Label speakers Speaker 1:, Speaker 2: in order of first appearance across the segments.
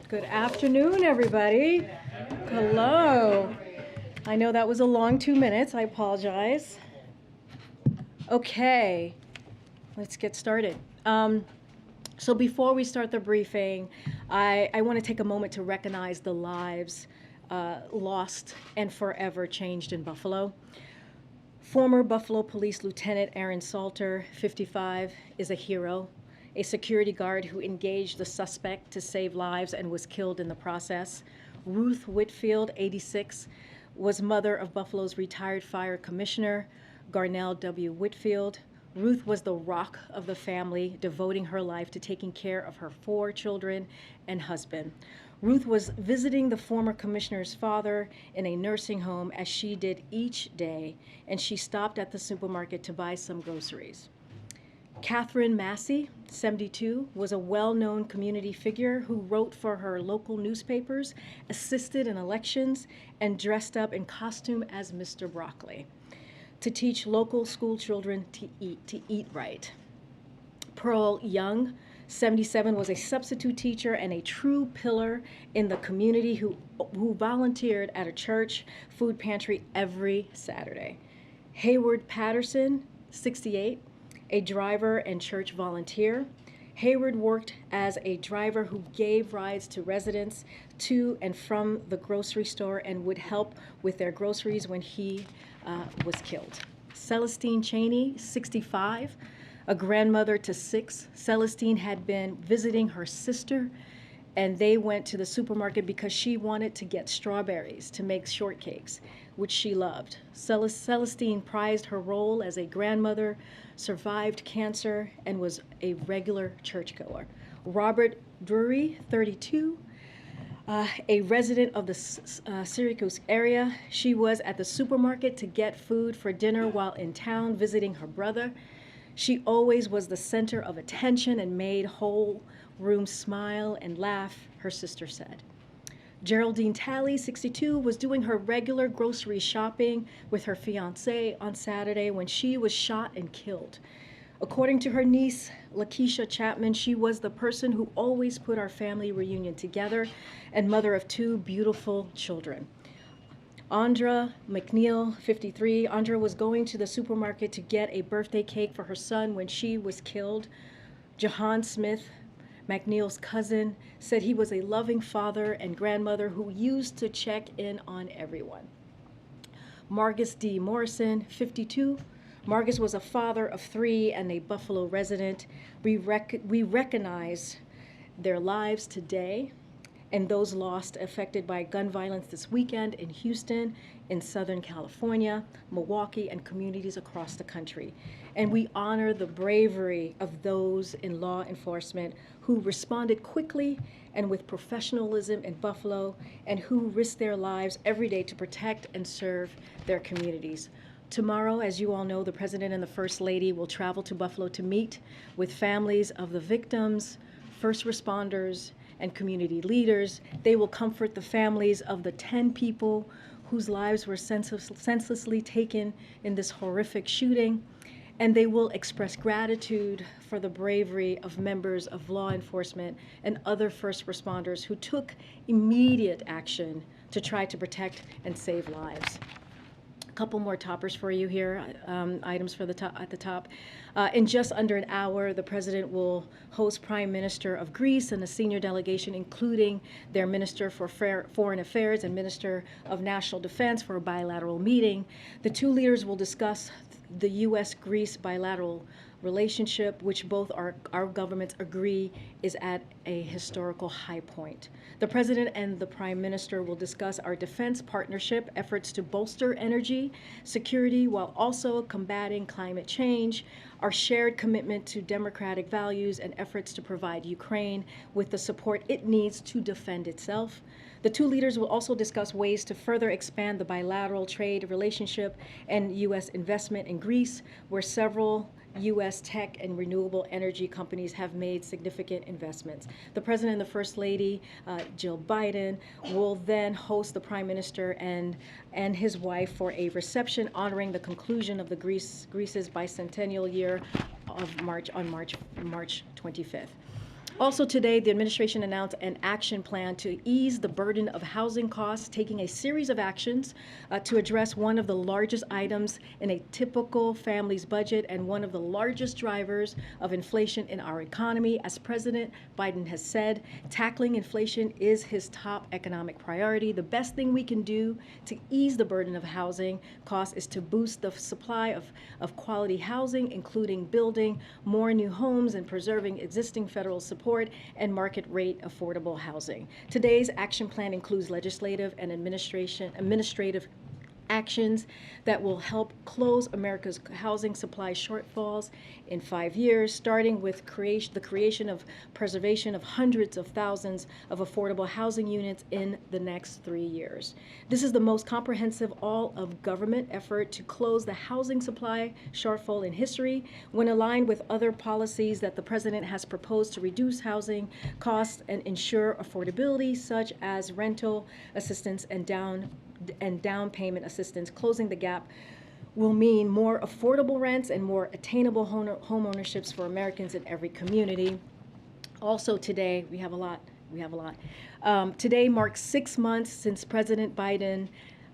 Speaker 1: Good afternoon, everybody. Hello. I know that was a long 2 minutes. I apologize. Okay, let's get started. So before we start the briefing, I want to take a moment to recognize the lives lost and forever changed in Buffalo. Former Buffalo Police Lieutenant Aaron Salter, 55, is a hero, a security guard who engaged the suspect to save lives and was killed in the process. Ruth Whitfield, 86, was mother of Buffalo's retired fire commissioner, Garnell W. Whitfield. Ruth was the rock of the family, devoting her life to taking care of her 4 children and husband. Ruth was visiting the former commissioner's father in a nursing home as she did each day, and she stopped at the supermarket to buy some groceries. Catherine Massey, 72, was a well-known community figure who wrote for her local newspapers, assisted in elections, and dressed up in costume as Mr. Broccoli to teach local school children to eat right. Pearl Young, 77, was a substitute teacher and a true pillar in the community who volunteered at a church food pantry every Saturday. Hayward Patterson, 68, a driver and church volunteer. Hayward worked as a driver who gave rides to residents to and from the grocery store and would help with their groceries when he was killed. Celestine Cheney, 65, a grandmother to 6. Celestine had been visiting her sister, and they went to the supermarket because she wanted to get strawberries to make shortcakes, which she loved. Celestine prized her role as a grandmother, survived cancer, and was a regular churchgoer. Robert Drury, 32, a resident of the Syracuse area. She was at the supermarket to get food for dinner while in town visiting her brother. She always was the center of attention and made whole rooms smile and laugh, her sister said. Geraldine Talley, 62, was doing her regular grocery shopping with her fiancé on Saturday when she was shot and killed. According to her niece, Lakeisha Chapman, she was the person who always put our family reunion together and mother of 2 beautiful children. Andra McNeil, 53. Andra was going to the supermarket to get a birthday cake for her son when she was killed. Jahan Smith, McNeil's cousin, said he was a loving father and grandmother who used to check in on everyone. Margus D. Morrison, 52. Margus was a father of 3 and a Buffalo resident. We recognize their lives today and those lost affected by gun violence this weekend in Houston, in Southern California, Milwaukee, and communities across the country. And we honor the bravery of those in law enforcement who responded quickly and with professionalism in Buffalo and who risk their lives every day to protect and serve their communities. Tomorrow, as you all know, the President and the First Lady will travel to Buffalo to meet with families of the victims, first responders, and community leaders. They will comfort the families of the 10 people whose lives were senselessly taken in this horrific shooting, and they will express gratitude for the bravery of members of law enforcement and other first responders who took immediate action to try to protect and save lives. Couple more toppers for you here, items for at the top. In just under an hour, the President will host Prime Minister of Greece and a senior delegation, including their Minister for Foreign Affairs and Minister of National Defense, for a bilateral meeting. The 2 leaders will discuss the U.S.-Greece bilateral relationship, which both our governments agree is at a historical high point. The President and the Prime Minister will discuss our defense partnership efforts to bolster energy security while also combating climate change, our shared commitment to democratic values, and efforts to provide Ukraine with the support it needs to defend itself. The 2 leaders will also discuss ways to further expand the bilateral trade relationship and U.S. investment in Greece, where several U.S. tech and renewable energy companies have made significant investments. The President and the First Lady, Jill Biden, will then host the Prime Minister and his wife for a reception honoring the conclusion of the Greece's bicentennial year of March 25th. Also today, the administration announced an action plan to ease the burden of housing costs, taking a series of actions to address one of the largest items in a typical family's budget and one of the largest drivers of inflation in our economy. As President Biden has said, tackling inflation is his top economic priority. The best thing we can do to ease the burden of housing costs is to boost the supply of quality housing, including building more new homes and preserving existing federal support and market rate affordable housing. Today's action plan includes legislative and administrative actions that will help close America's housing supply shortfalls in 5 years, starting with the creation of preservation of hundreds of thousands of affordable housing units in the next 3 years. This is the most comprehensive all-of-government effort to close the housing supply shortfall in history when aligned with other policies that the President has proposed to reduce housing costs and ensure affordability, such as rental assistance and down payment assistance. Closing the gap will mean more affordable rents and more attainable home ownerships for Americans in every community. Also today, we have a lot. Today marks 6 months since President Biden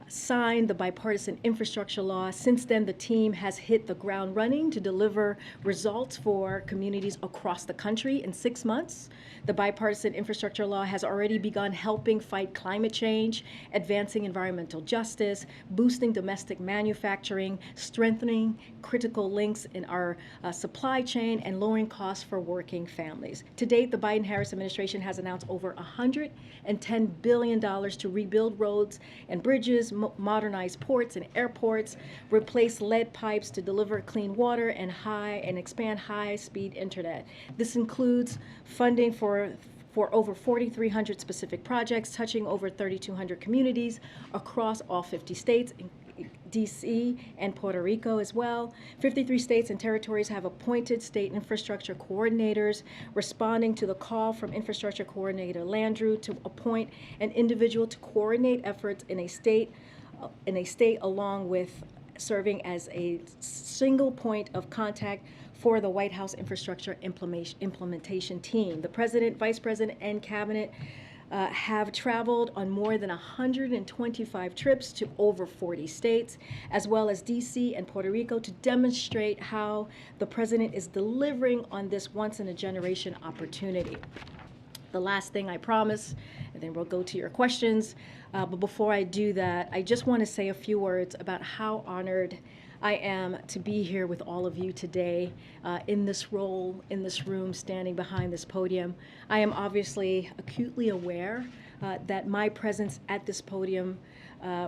Speaker 1: signed the bipartisan infrastructure law. Since then, the team has hit the ground running to deliver results for communities across the country in 6 months. The bipartisan infrastructure law has already begun helping fight climate change, advancing environmental justice, boosting domestic manufacturing, strengthening critical links in our supply chain, and lowering costs for working families. To date, the Biden-Harris administration has announced over $110 billion to rebuild roads and bridges, modernize ports and airports, replace lead pipes to deliver clean water, and expand high-speed internet. This includes funding for over 4,300 specific projects touching over 3,200 communities across all 50 states, D.C. and Puerto Rico as well. 53 states and territories have appointed state infrastructure coordinators, responding to the call from Infrastructure Coordinator Landrieu to appoint an individual to coordinate efforts in a state along with serving as a single point of contact for the White House infrastructure implementation team. The President, Vice President, and Cabinet have traveled on more than 125 trips to over 40 states, as well as D.C. and Puerto Rico, to demonstrate how the President is delivering on this once-in-a-generation opportunity. The last thing I promise, and then we'll go to your questions, but before I do that, I just want to say a few words about how honored I am to be here with all of you today in this role, in this room, standing behind this podium. I am obviously acutely aware that my presence at this podium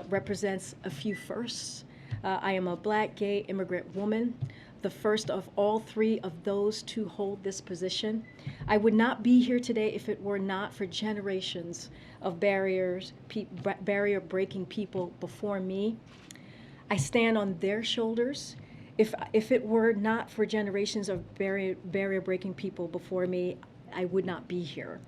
Speaker 1: represents a few firsts. I am a Black, gay, immigrant woman, the first of all three of those to hold this position. I would not be here today if it were not for generations of barrier-breaking people before me. I stand on their shoulders. If it were not for generations of barrier-breaking people before me, I would not be here.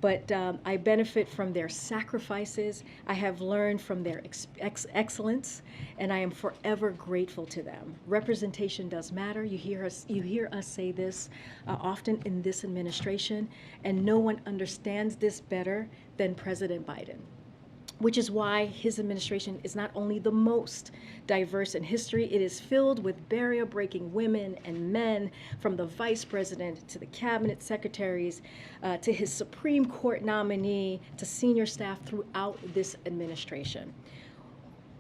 Speaker 1: But I benefit from their sacrifices. I have learned from their excellence, and I am forever grateful to them. Representation does matter. You hear us say this often in this administration, and no one understands this better than President Biden, which is why his administration is not only the most diverse in history, it is filled with barrier-breaking women and men, from the vice president to the cabinet secretaries, to his Supreme Court nominee, to senior staff throughout this administration.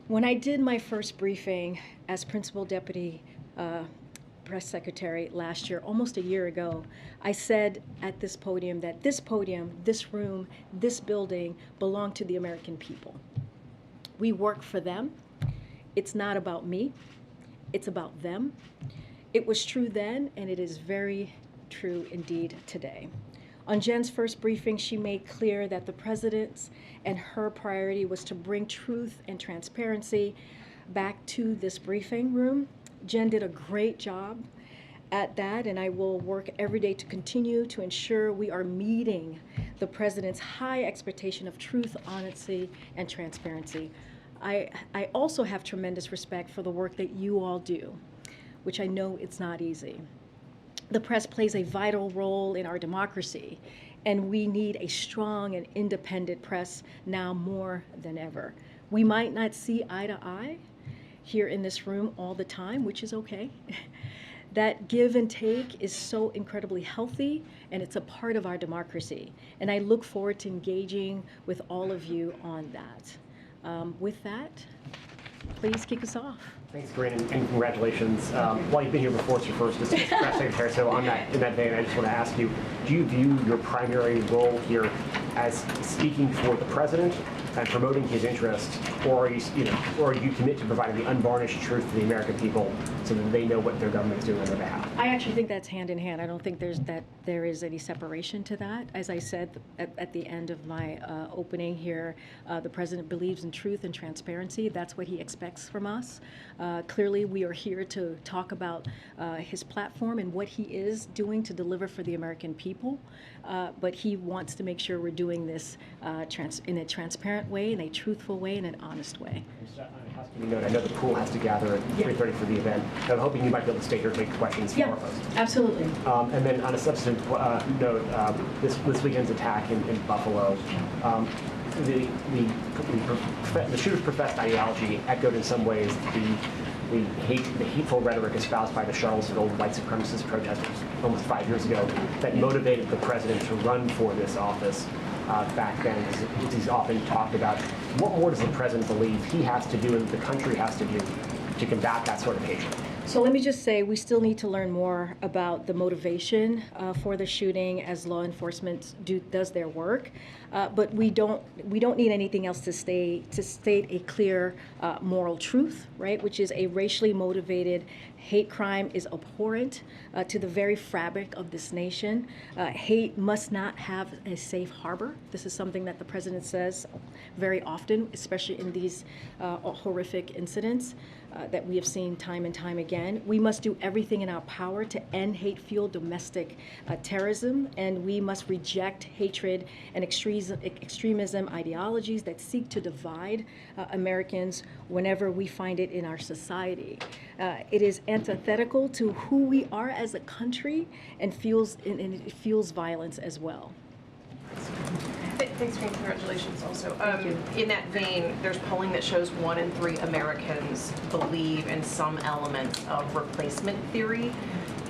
Speaker 1: When I did my first briefing as principal deputy press secretary last year, almost a year ago, I said at this podium that this podium, this room, this building belong to the American people. We work for them. It's not about me. It's about them. It was true then, and it is very true indeed today. On Jen's first briefing, she made clear that the president's and her priority was to bring truth and transparency back to this briefing room. Jen did a great job at that, and I will work every day to continue to ensure we are meeting the president's high expectation of truth, honesty, and transparency. I also have tremendous respect for the work that you all do, which I know it's not easy. The press plays a vital role in our democracy, and we need a strong and independent press now more than ever. We might not see eye to eye here in this room all the time, which is okay. That give and take is so incredibly healthy, and it's a part of our democracy. And I look forward to engaging with all of you on that. With that, please kick us off.
Speaker 2: Thanks, Karine, and congratulations. While you've been here before, it's your first as press secretary, so in that vein, I just want to ask you, do you view your primary role here as speaking for the president and promoting his interests, or are you commit to providing the unvarnished truth to the American people so that they know what their government is doing on their behalf?
Speaker 1: I actually think that's hand in hand. I don't think there is any separation to that. As I said at the end of my opening here, the president believes in truth and transparency. That's what he expects from us. Clearly, we are here to talk about his platform and what he is doing to deliver for the American people. But he wants to make sure we're doing this in a transparent way, in a truthful way, in an honest way.
Speaker 2: I know the pool has to gather at 3:30 for the event. I'm hoping you might be able to stay here and take questions for us.
Speaker 1: Absolutely.
Speaker 2: And then on a substantive note, this weekend's attack in Buffalo, the shooter's professed ideology echoed in some ways the hateful rhetoric espoused by the Charlottesville white supremacist protesters almost 5 years ago that motivated the president to run for this office back then, as he's often talked about. What more does the president believe he has to do and the country has to do to combat that sort of hatred?
Speaker 1: So let me just say, we still need to learn more about the motivation for the shooting as law enforcement does their work. But we don't need anything else to state a clear moral truth, right? Which is a racially motivated hate crime is abhorrent to the very fabric of this nation. Hate must not have a safe harbor. This is something that the president says very often, especially in these horrific incidents that we have seen time and time again. We must do everything in our power to end hate-fueled domestic terrorism, and we must reject hatred and extremism ideologies that seek to divide Americans whenever we find it in our society. It is antithetical to who we are as a country, and it fuels violence as well.
Speaker 3: Thanks, Karine. Congratulations also. In that vein, there's polling that shows 1 in 3 Americans believe in some element of replacement theory.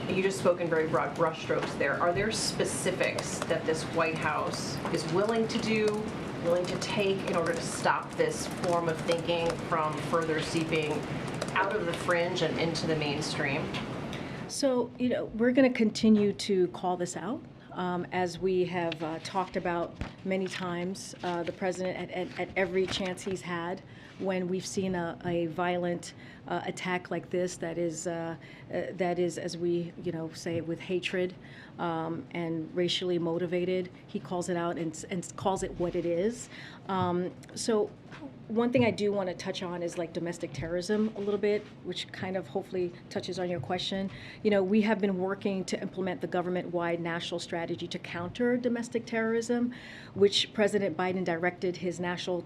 Speaker 3: You just spoke in very broad brushstrokes there. Are there specifics that this White House is willing to do, willing to take in order to stop this form of thinking from further seeping out of the fringe and into the mainstream?
Speaker 1: So, we're going to continue to call this out. As we have talked about many times, the president at every chance he's had when we've seen a violent attack like this that is, as we say, with hatred and racially motivated, he calls it out and calls it what it is. So one thing I do want to touch on is like domestic terrorism a little bit, which kind of hopefully touches on your question. We have been working to implement the government-wide national strategy to counter domestic terrorism, which President Biden directed his national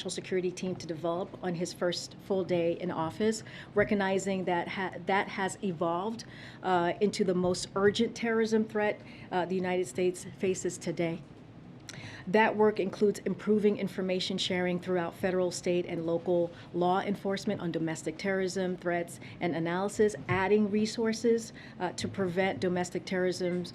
Speaker 1: security team to develop on his first full day in office, recognizing that that has evolved into the most urgent terrorism threat the United States faces today. That work includes improving information sharing throughout federal, state, and local law enforcement on domestic terrorism threats and analysis, adding resources to prevent domestic terrorism's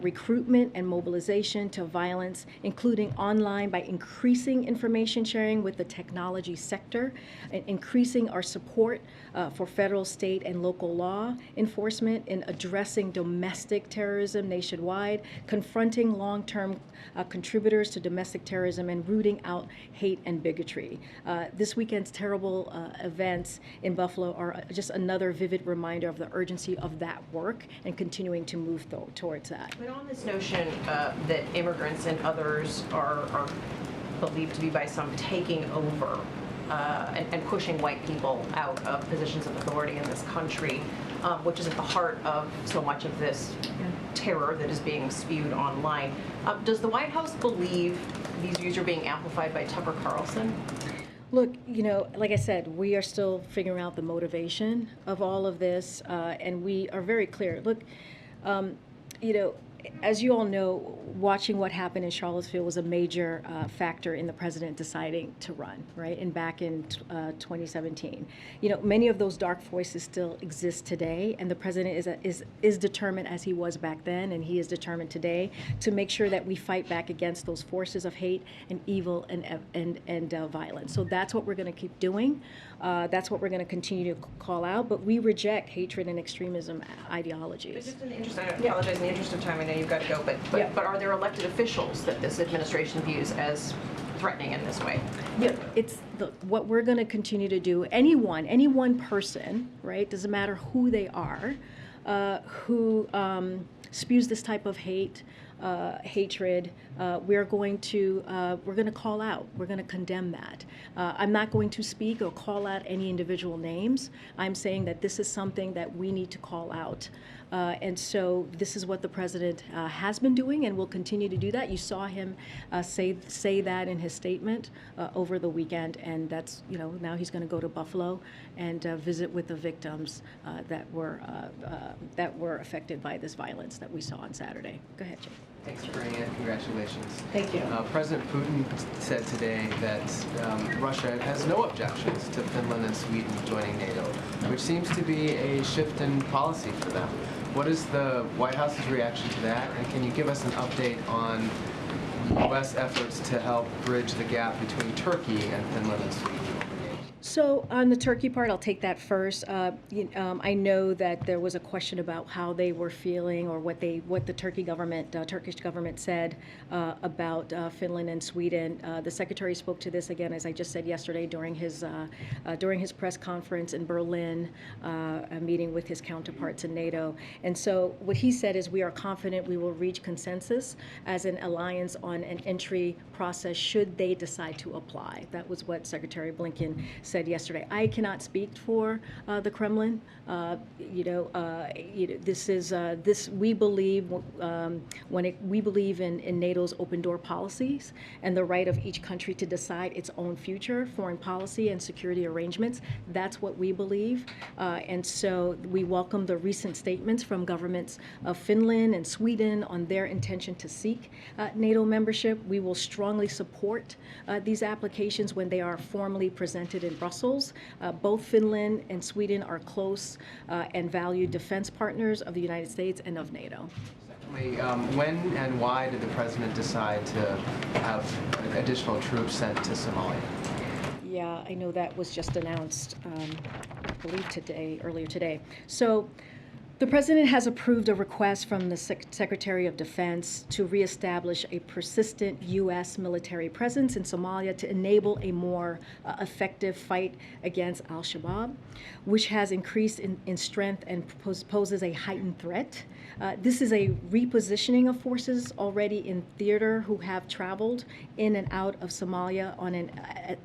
Speaker 1: recruitment and mobilization to violence, including online by increasing information sharing with the technology sector, and increasing our support for federal, state, and local law enforcement in addressing domestic terrorism nationwide, confronting long-term contributors to domestic terrorism, and rooting out hate and bigotry. This weekend's terrible events in Buffalo are just another vivid reminder of the urgency of that work and continuing to move towards that.
Speaker 3: But on this notion that immigrants and others are believed to be by some taking over and pushing white people out of positions of authority in this country, which is at the heart of so much of this terror that is being spewed online. Does the White House believe these views are being amplified by Tucker Carlson?
Speaker 1: Look, like I said, we are still figuring out the motivation of all of this, and we are very clear. Look, You know, as you all know, watching what happened in Charlottesville was a major factor in the president deciding to run, right? And back in 2017, you know, many of those dark voices still exist today, and the president is determined, as he was back then, and he is determined today, to make sure that we fight back against those forces of hate and evil and violence. So that's what we're going to keep doing. That's what we're going to continue to call out. But we reject hatred and extremism ideologies.
Speaker 3: But just in the interest, I apologize, in the interest of time, I know you've got to go, but are there elected officials that this administration views as threatening in this way?
Speaker 1: Yeah, it's what we're going to continue to do. Any one person, right? Doesn't matter who they are, who spews this type of hate, hatred. We're going to call out. We're going to condemn that. I'm not going to speak or call out any individual names. I'm saying that this is something that we need to call out. And so this is what the president has been doing and will continue to do that. You saw him say that in his statement over the weekend, and that's, you know, now he's going to go to Buffalo and visit with the victims that were affected by this violence that we saw on Saturday. Go ahead, Jay.
Speaker 4: Thanks for bringing it. Congratulations.
Speaker 1: Thank you.
Speaker 4: President Putin said today that Russia has no objections to Finland and Sweden joining NATO, which seems to be a shift in policy for them. What is the White House's reaction to that, and can you give us an update on U.S. efforts to help bridge the gap between Turkey and Finland and Sweden?
Speaker 1: So on the Turkey part, I'll take that first. I know that there was a question about how they were feeling or what the Turkish government said about Finland and Sweden. The secretary spoke to this again, as I just said yesterday, during his press conference in Berlin, a meeting with his counterparts in NATO. And so what he said is, we are confident we will reach consensus as an alliance on an entry process should they decide to apply. That was what Secretary Blinken said yesterday. I cannot speak for the Kremlin. This we believe we believe in NATO's open door policies and the right of each country to decide its own future, foreign policy and security arrangements. That's what we believe, and so we welcome the recent statements from governments of Finland and Sweden on their intention to seek NATO membership. We will strongly support these applications when they are formally presented in Brussels. Both Finland and Sweden are close and valued defense partners of the United States and of NATO.
Speaker 4: Secondly, when and why did the president decide to have additional troops sent to Somalia?
Speaker 1: Yeah, I know that was just announced, I believe earlier today. So the president has approved a request from the Secretary of Defense to reestablish a persistent U.S. military presence in Somalia to enable a more effective fight against al-Shabaab, which has increased in strength and poses a heightened threat. This is a repositioning of forces already in theater who have traveled in and out of Somalia on an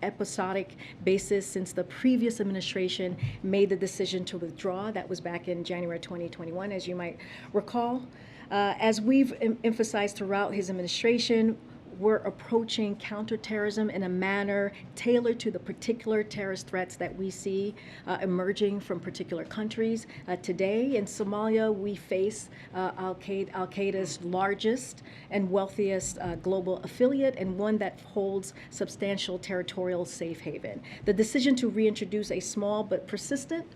Speaker 1: episodic basis since the previous administration made the decision to withdraw. That was back in January 2021, as you might recall. As we've emphasized throughout his administration, we're approaching counterterrorism in a manner tailored to the particular terrorist threats that we see emerging from particular countries. Today in Somalia, we face Al-Qaeda's largest and wealthiest global affiliate, and one that holds substantial territorial safe haven. The decision to reintroduce a small but persistent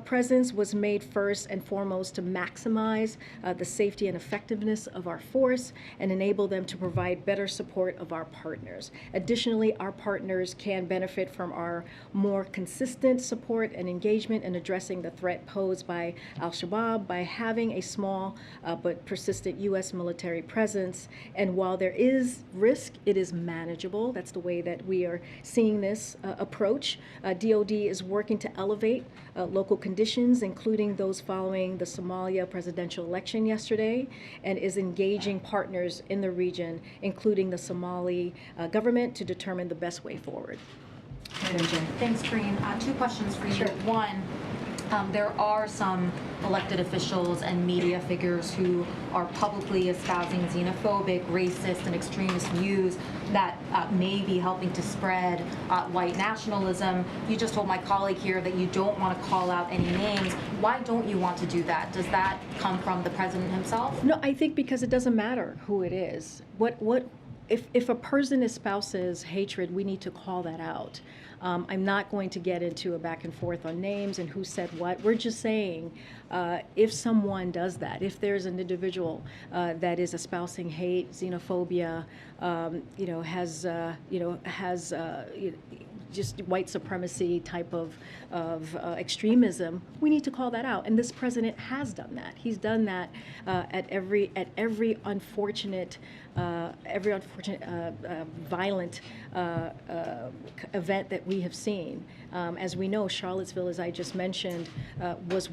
Speaker 1: presence was made first and foremost to maximize the safety and effectiveness of our force and enable them to provide better support of our partners. Additionally, our partners can benefit from our more consistent support and engagement in addressing the threat posed by al-Shabaab by having a small but persistent U.S. military presence. And while there is risk, it is manageable. That's the way that we are seeing this approach. DoD is working to elevate local conditions, including those following the Somalia presidential election yesterday, and is engaging partners in the region, including the Somali government, to determine the best way forward.
Speaker 5: Thanks, Karine. Two questions for you.
Speaker 1: Sure.
Speaker 5: One, There are some elected officials and media figures who are publicly espousing xenophobic, racist, and extremist views that may be helping to spread white nationalism. You just told my colleague here that you don't want to call out any names. Why don't you want to do that? Does that come from the president himself?
Speaker 1: No, I think because it doesn't matter who it is. If a person espouses hatred, we need to call that out. I'm not going to get into a back and forth on names and who said what. We're just saying if someone does that, if there's an individual that is espousing hate, xenophobia, has just white supremacy type of extremism, we need to call that out. And this president has done that. He's done that at every unfortunate violent event that we have seen. As we know, Charlottesville, as I just mentioned, was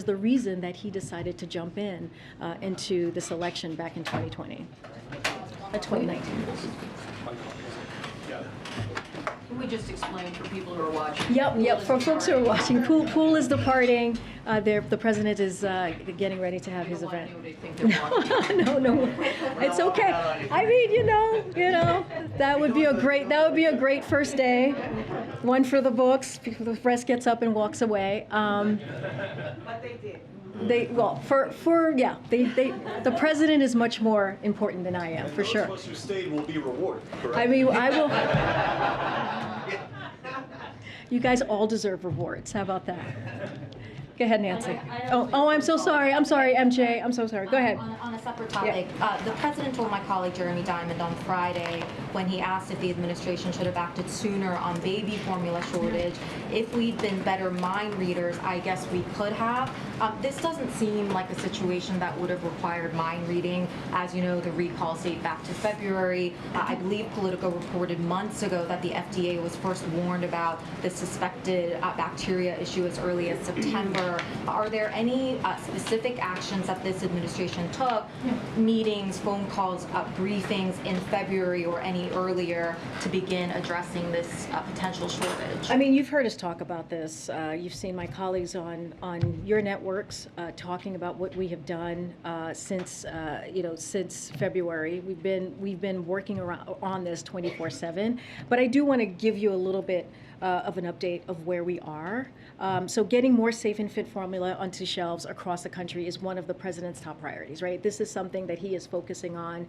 Speaker 1: the reason that he decided to jump into this election back in 2019.
Speaker 3: Can we just explain for people who are watching?
Speaker 1: Yep. For folks who are watching, Poole is departing. The president is getting ready to have his event. No, it's okay. I mean, that would be a great first day. One for the books. The press gets up and walks away.
Speaker 3: But they did.
Speaker 1: The president is much more important than I am, for sure.
Speaker 6: Those of us who stayed will be rewarded, correct?
Speaker 1: I mean, I will. You guys all deserve rewards. How about that? Go ahead, Nancy. I'm so sorry. I'm sorry, MJ. I'm so sorry. Go ahead.
Speaker 5: On a separate topic, the president told my colleague Jeremy Diamond on Friday when he asked if the administration should have acted sooner on baby formula shortage, if we'd been better mind readers, I guess we could have. This doesn't seem like a situation that would have required mind reading. As you know, the recalls date back to February. I believe Politico reported months ago that the FDA was first warned about the suspected bacteria issue as early as September. Are there any specific actions that this administration took, meetings, phone calls, briefings in February or any earlier to begin addressing this potential shortage?
Speaker 1: I mean, you've heard us talk about this. You've seen my colleagues on your networks talking about what we have done since February. We've been working on this 24/7. But I do want to give you a little bit of an update of where we are. So getting more safe and fit formula onto shelves across the country is one of the president's top priorities, right? This is something that he is focusing on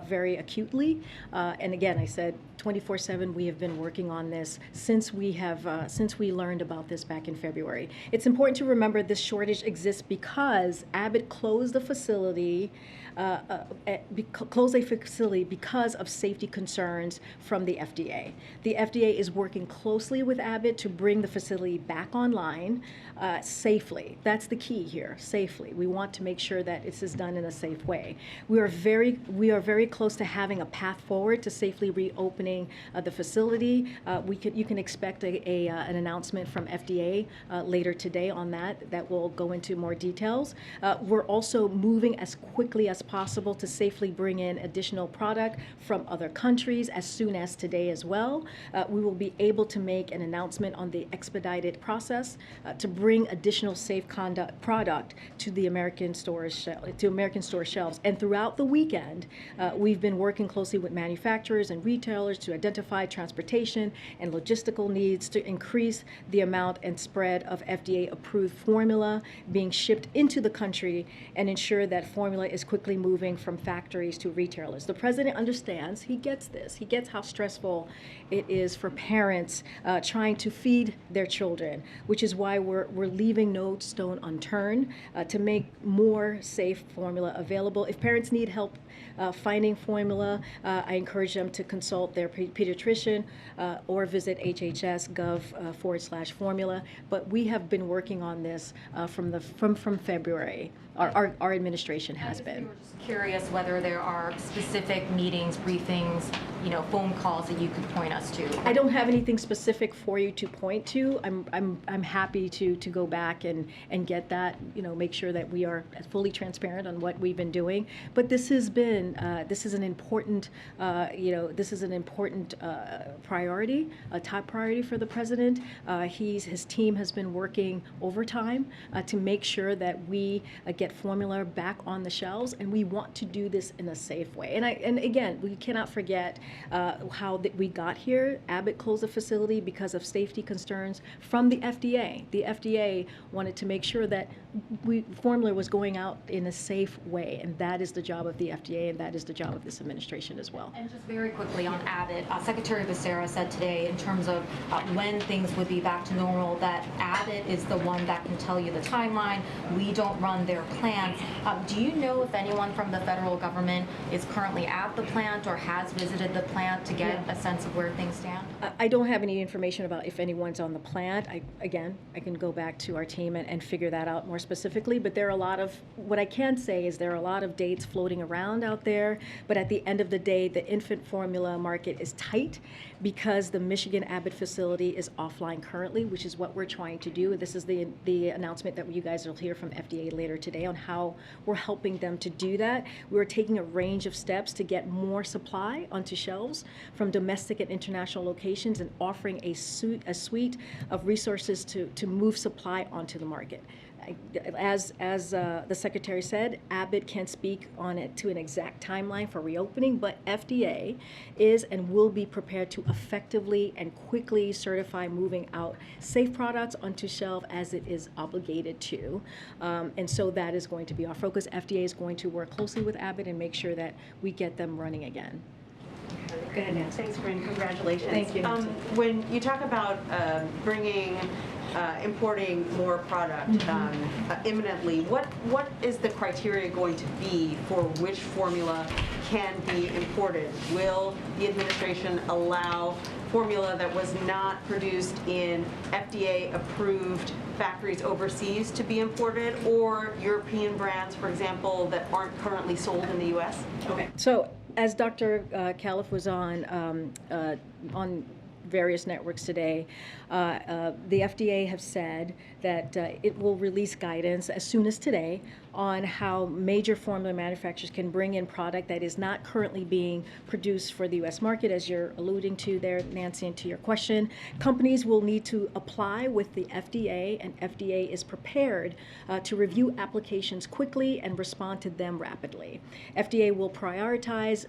Speaker 1: very acutely. And again, I said 24/7, we have been working on this since we learned about this back in February. It's important to remember this shortage exists because Abbott closed a facility because of safety concerns from the FDA. The FDA is working closely with Abbott to bring the facility back online safely. That's the key here, safely. We want to make sure that this is done in a safe way. We are very close to having a path forward to safely reopening the facility. You can expect an announcement from FDA later today on that. That will go into more details. We're also moving as quickly as possible to safely bring in additional product from other countries as soon as today as well. We will be able to make an announcement on the expedited process to bring additional safe conduct product to the American store shelves. And throughout the weekend, we've been working closely with manufacturers and retailers to identify transportation and logistical needs to increase the amount and spread of FDA-approved formula being shipped into the country and ensure that formula is quickly moving from factories to retailers. The president understands, he gets this. He gets how stressful it is for parents trying to feed their children, which is why we're leaving no stone unturned to make more safe formula available. If parents need help finding formula, I encourage them to consult their pediatrician or visit hhs.gov/formula. But we have been working on this from February. our administration has
Speaker 5: And
Speaker 1: been.
Speaker 5: we were just curious whether there are specific meetings, briefings, phone calls that you could point us to.
Speaker 1: I don't have anything specific for you to point to. I'm happy to go back and get that, make sure that we are fully transparent on what we've been doing. But this has been this is an important priority, a top priority for the president. His team has been working overtime to make sure that we get formula back on the shelves, and we want to do this in a safe way. And again, we cannot forget how that we got here. Abbott closed the facility because of safety concerns from the FDA. The FDA wanted to make sure that formula was going out in a safe way, and that is the job of the FDA, and that is the job of this administration as well.
Speaker 5: And just very quickly on Abbott, Secretary Becerra said today in terms of when things would be back to normal that Abbott is the one that can tell you the timeline. We don't run their plants. Do you know if anyone from the federal government is currently at the plant or has visited the plant to get a sense of where things stand?
Speaker 1: I don't have any information about if anyone's on the plant. I can go back to our team and figure that out more specifically, but there are a lot of, what I can say is there are a lot of dates floating around out there, but at the end of the day, the infant formula market is tight because the Michigan Abbott facility is offline currently, which is what we're trying to do. This is the announcement that you guys will hear from FDA later today on how we're helping them to do that. We're taking a range of steps to get more supply onto shelves from domestic and international locations and offering a suite of resources to move supply onto the market. As the Secretary said, Abbott can't speak on it to an exact timeline for reopening, but FDA is and will be prepared to effectively and quickly certify moving out safe products onto shelf as it is obligated to. And so that is going to be our focus. FDA is going to work closely with Abbott and make sure that we get them running again.
Speaker 7: Go ahead, Nancy.
Speaker 8: Thanks, Karine. Congratulations.
Speaker 1: Thank you, Nancy.
Speaker 8: When you talk about importing more product imminently, what is the criteria going to be for which formula can be imported? Will the administration allow formula that was not produced in FDA-approved factories overseas to be imported, or European brands, for example, that aren't currently sold in the U.S.?
Speaker 1: Okay. So as Dr. Califf was on various networks today, the FDA have said that it will release guidance as soon as today on how major formula manufacturers can bring in product that is not currently being produced for the U.S. market, as you're alluding to there, Nancy, and to your question. Companies will need to apply with the FDA, and FDA is prepared to review applications quickly and respond to them rapidly. FDA will prioritize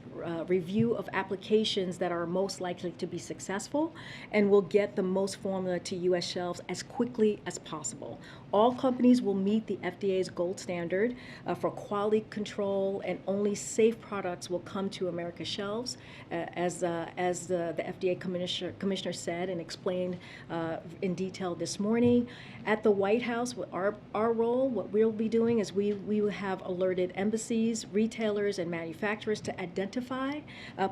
Speaker 1: review of applications that are most likely to be successful and will get the most formula to U.S. shelves as quickly as possible. All companies will meet the FDA's gold standard for quality control, and only safe products will come to America's shelves, as the FDA commissioner said and explained in detail this morning. At the White House, our role, what we'll be doing is we will have alerted embassies, retailers, and manufacturers to identify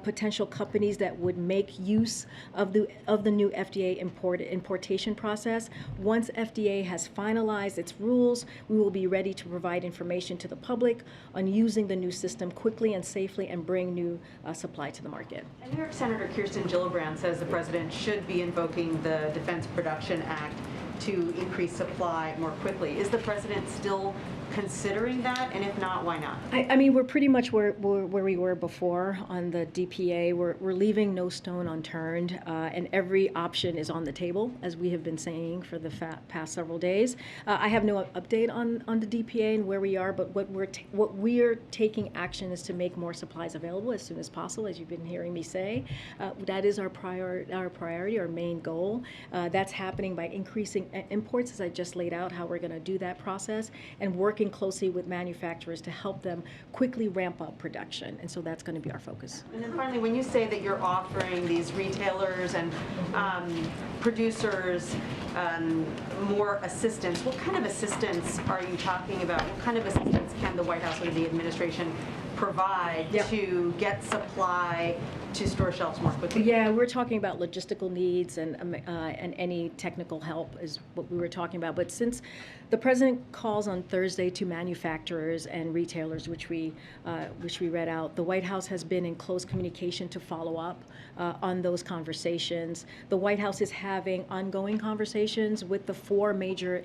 Speaker 1: potential companies that would make use of the new FDA importation process. Once FDA has finalized its rules, we will be ready to provide information to the public on using the new system quickly and safely and bring new supply to the market.
Speaker 8: And New York Senator Kirsten Gillibrand says the president should be invoking the Defense Production Act to increase supply more quickly. Is the president still considering that? And if not, why not?
Speaker 1: I mean, we're pretty much where we were before on the DPA. We're leaving no stone unturned, and every option is on the table, as we have been saying for the past several days. I have no update on the DPA and where we are, but what we're taking action is to make more supplies available as soon as possible, as you've been hearing me say. That is our priority, our main goal. That's happening by increasing imports, as I just laid out how we're going to do that process, and working closely with manufacturers to help them quickly ramp up production. And so that's going to be our focus.
Speaker 8: And then finally, when you say that you're offering these retailers and producers more assistance, what kind of assistance are you talking about? What kind of assistance can the White House or the administration provide
Speaker 1: Yep.
Speaker 8: to get supply to store shelves more quickly?
Speaker 1: Yeah, we're talking about logistical needs and any technical help is what we were talking about. But since the president calls on Thursday to manufacturers and retailers, which we read out, the White House has been in close communication to follow up on those conversations. The White House is having ongoing conversations with the four major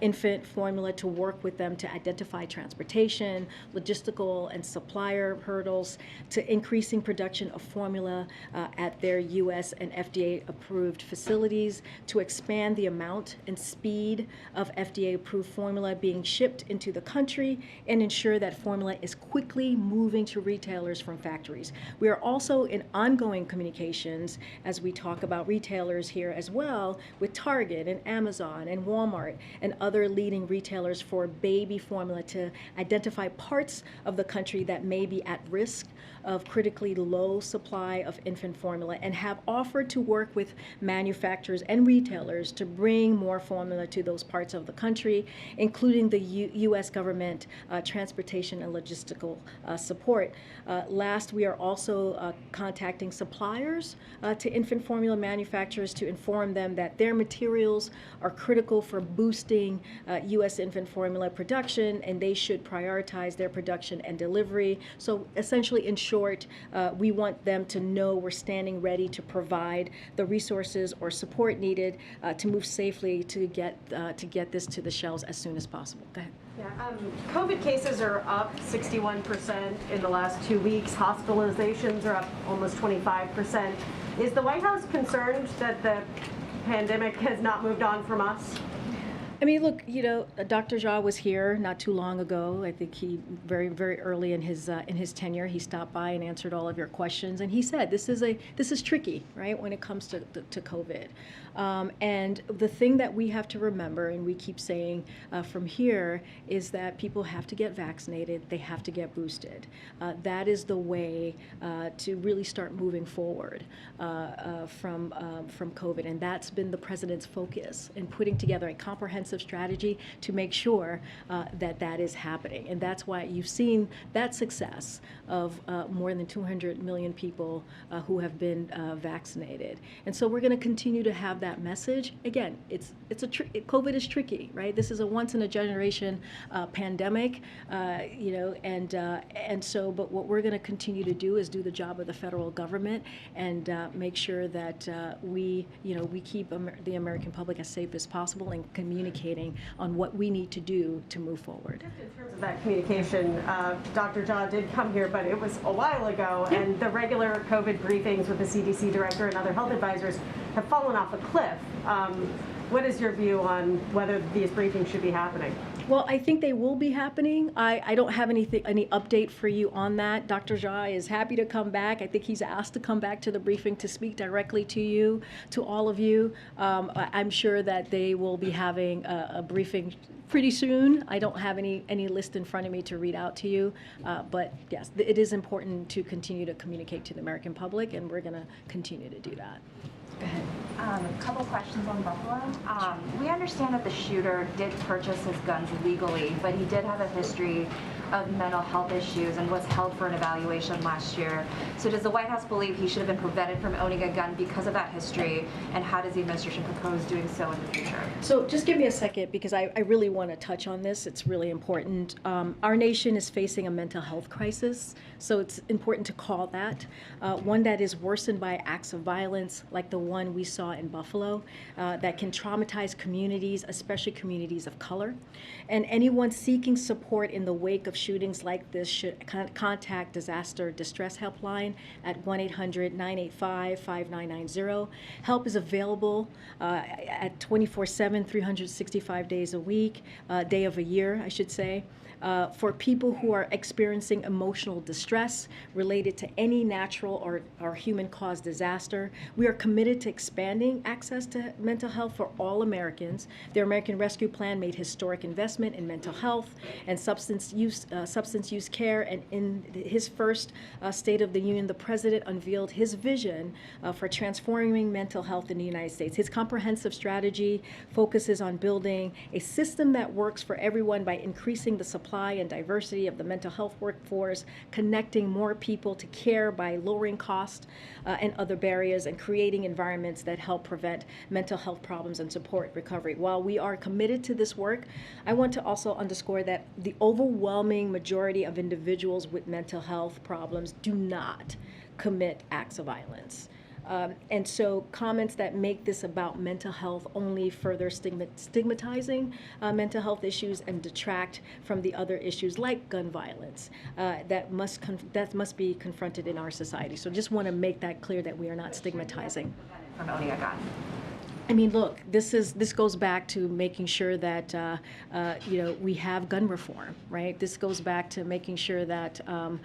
Speaker 1: infant formula to work with them to identify transportation, logistical, and supplier hurdles to increasing production of formula at their U.S. and FDA-approved facilities, to expand the amount and speed of FDA-approved formula being shipped into the country, and ensure that formula is quickly moving to retailers from factories. We are also in ongoing communications as we talk about retailers here as well with Target and Amazon and Walmart and other leading retailers for baby formula to identify parts of the country that may be at risk of critically low supply of infant formula, and have offered to work with manufacturers and retailers to bring more formula to those parts of the country, including the U.S. government transportation and logistical support. Last, we are also contacting suppliers to infant formula manufacturers to inform them that their materials are critical for boosting U.S. infant formula production, and they should prioritize their production and delivery. So essentially, in short, we want them to know we're standing ready to provide the resources or support needed to move safely to get this to the shelves as soon as possible. Go ahead.
Speaker 9: Yeah, COVID cases are up 61% in the last 2 weeks. Hospitalizations are up almost 25%. Is the White House concerned that the pandemic has not moved on from us?
Speaker 1: I mean, look, Dr. Jha was here not too long ago. I think he very early in his tenure, he stopped by and answered all of your questions, and he said this is tricky, right, when it comes to COVID. And the thing that we have to remember, and we keep saying from here, is that people have to get vaccinated. They have to get boosted. That is the way to really start moving forward from COVID, and that's been the president's focus in putting together a comprehensive strategy to make sure that is happening. And that's why you've seen that success of more than 200 million people who have been vaccinated. And so we're going to continue to have that message. Again, COVID is tricky, right? This is a once in a generation pandemic, and so, but what we're going to continue to do is do the job of the federal government and make sure that we keep the American public as safe as possible and communicate on what we need to do to move forward.
Speaker 9: In terms of that communication, Dr. Jha did come here, but it was a while ago, and the regular COVID briefings with the CDC director and other health advisors have fallen off a cliff. What is your view on whether these briefings should be happening?
Speaker 1: Well, I think they will be happening. I don't have any update for you on that. Dr. Jha is happy to come back. I think he's asked to come back to the briefing to speak directly to you, to all of you. I'm sure that they will be having a briefing pretty soon. I don't have any list in front of me to read out to you, but yes, it is important to continue to communicate to the American public, and we're going to continue to do that. Go ahead.
Speaker 10: A couple questions on Buffalo. We understand that the shooter did purchase his guns legally, but he did have a history of mental health issues and was held for an evaluation last year. So does the White House believe he should have been prevented from owning a gun because of that history, and how does the administration propose doing so in the future?
Speaker 1: So just give me a second, because I really want to touch on this. It's really important. Our nation is facing a mental health crisis, so it's important to call that. One that is worsened by acts of violence like the one we saw in Buffalo, that can traumatize communities, especially communities of color. And anyone seeking support in the wake of shootings like this should contact Disaster Distress Helpline at 1-800-985-5990. Help is available at 24/7, 365 days a week, day of a year, I should say. For people who are experiencing emotional distress related to any natural or human-caused disaster. We are committed to expanding access to mental health for all Americans. The American Rescue Plan made historic investment in mental health and substance use substance use care, and in his first State of the Union, the president unveiled his vision for transforming mental health in the United States. His comprehensive strategy focuses on building a system that works for everyone by increasing the supply and diversity of the mental health workforce, connecting more people to care by lowering cost and other barriers, and creating environments that help prevent mental health problems and support recovery. While we are committed to this work, I want to also underscore that the overwhelming majority of individuals with mental health problems do not commit acts of violence. And so comments that make this about mental health only further stigmatizing mental health issues and detract from the other issues like gun violence that must be confronted in our society. So just want to make that clear that we are not stigmatizing.
Speaker 10: From owning a gun.
Speaker 1: I mean, look, this goes back to making sure that we have gun reform, right? This goes back to making sure that the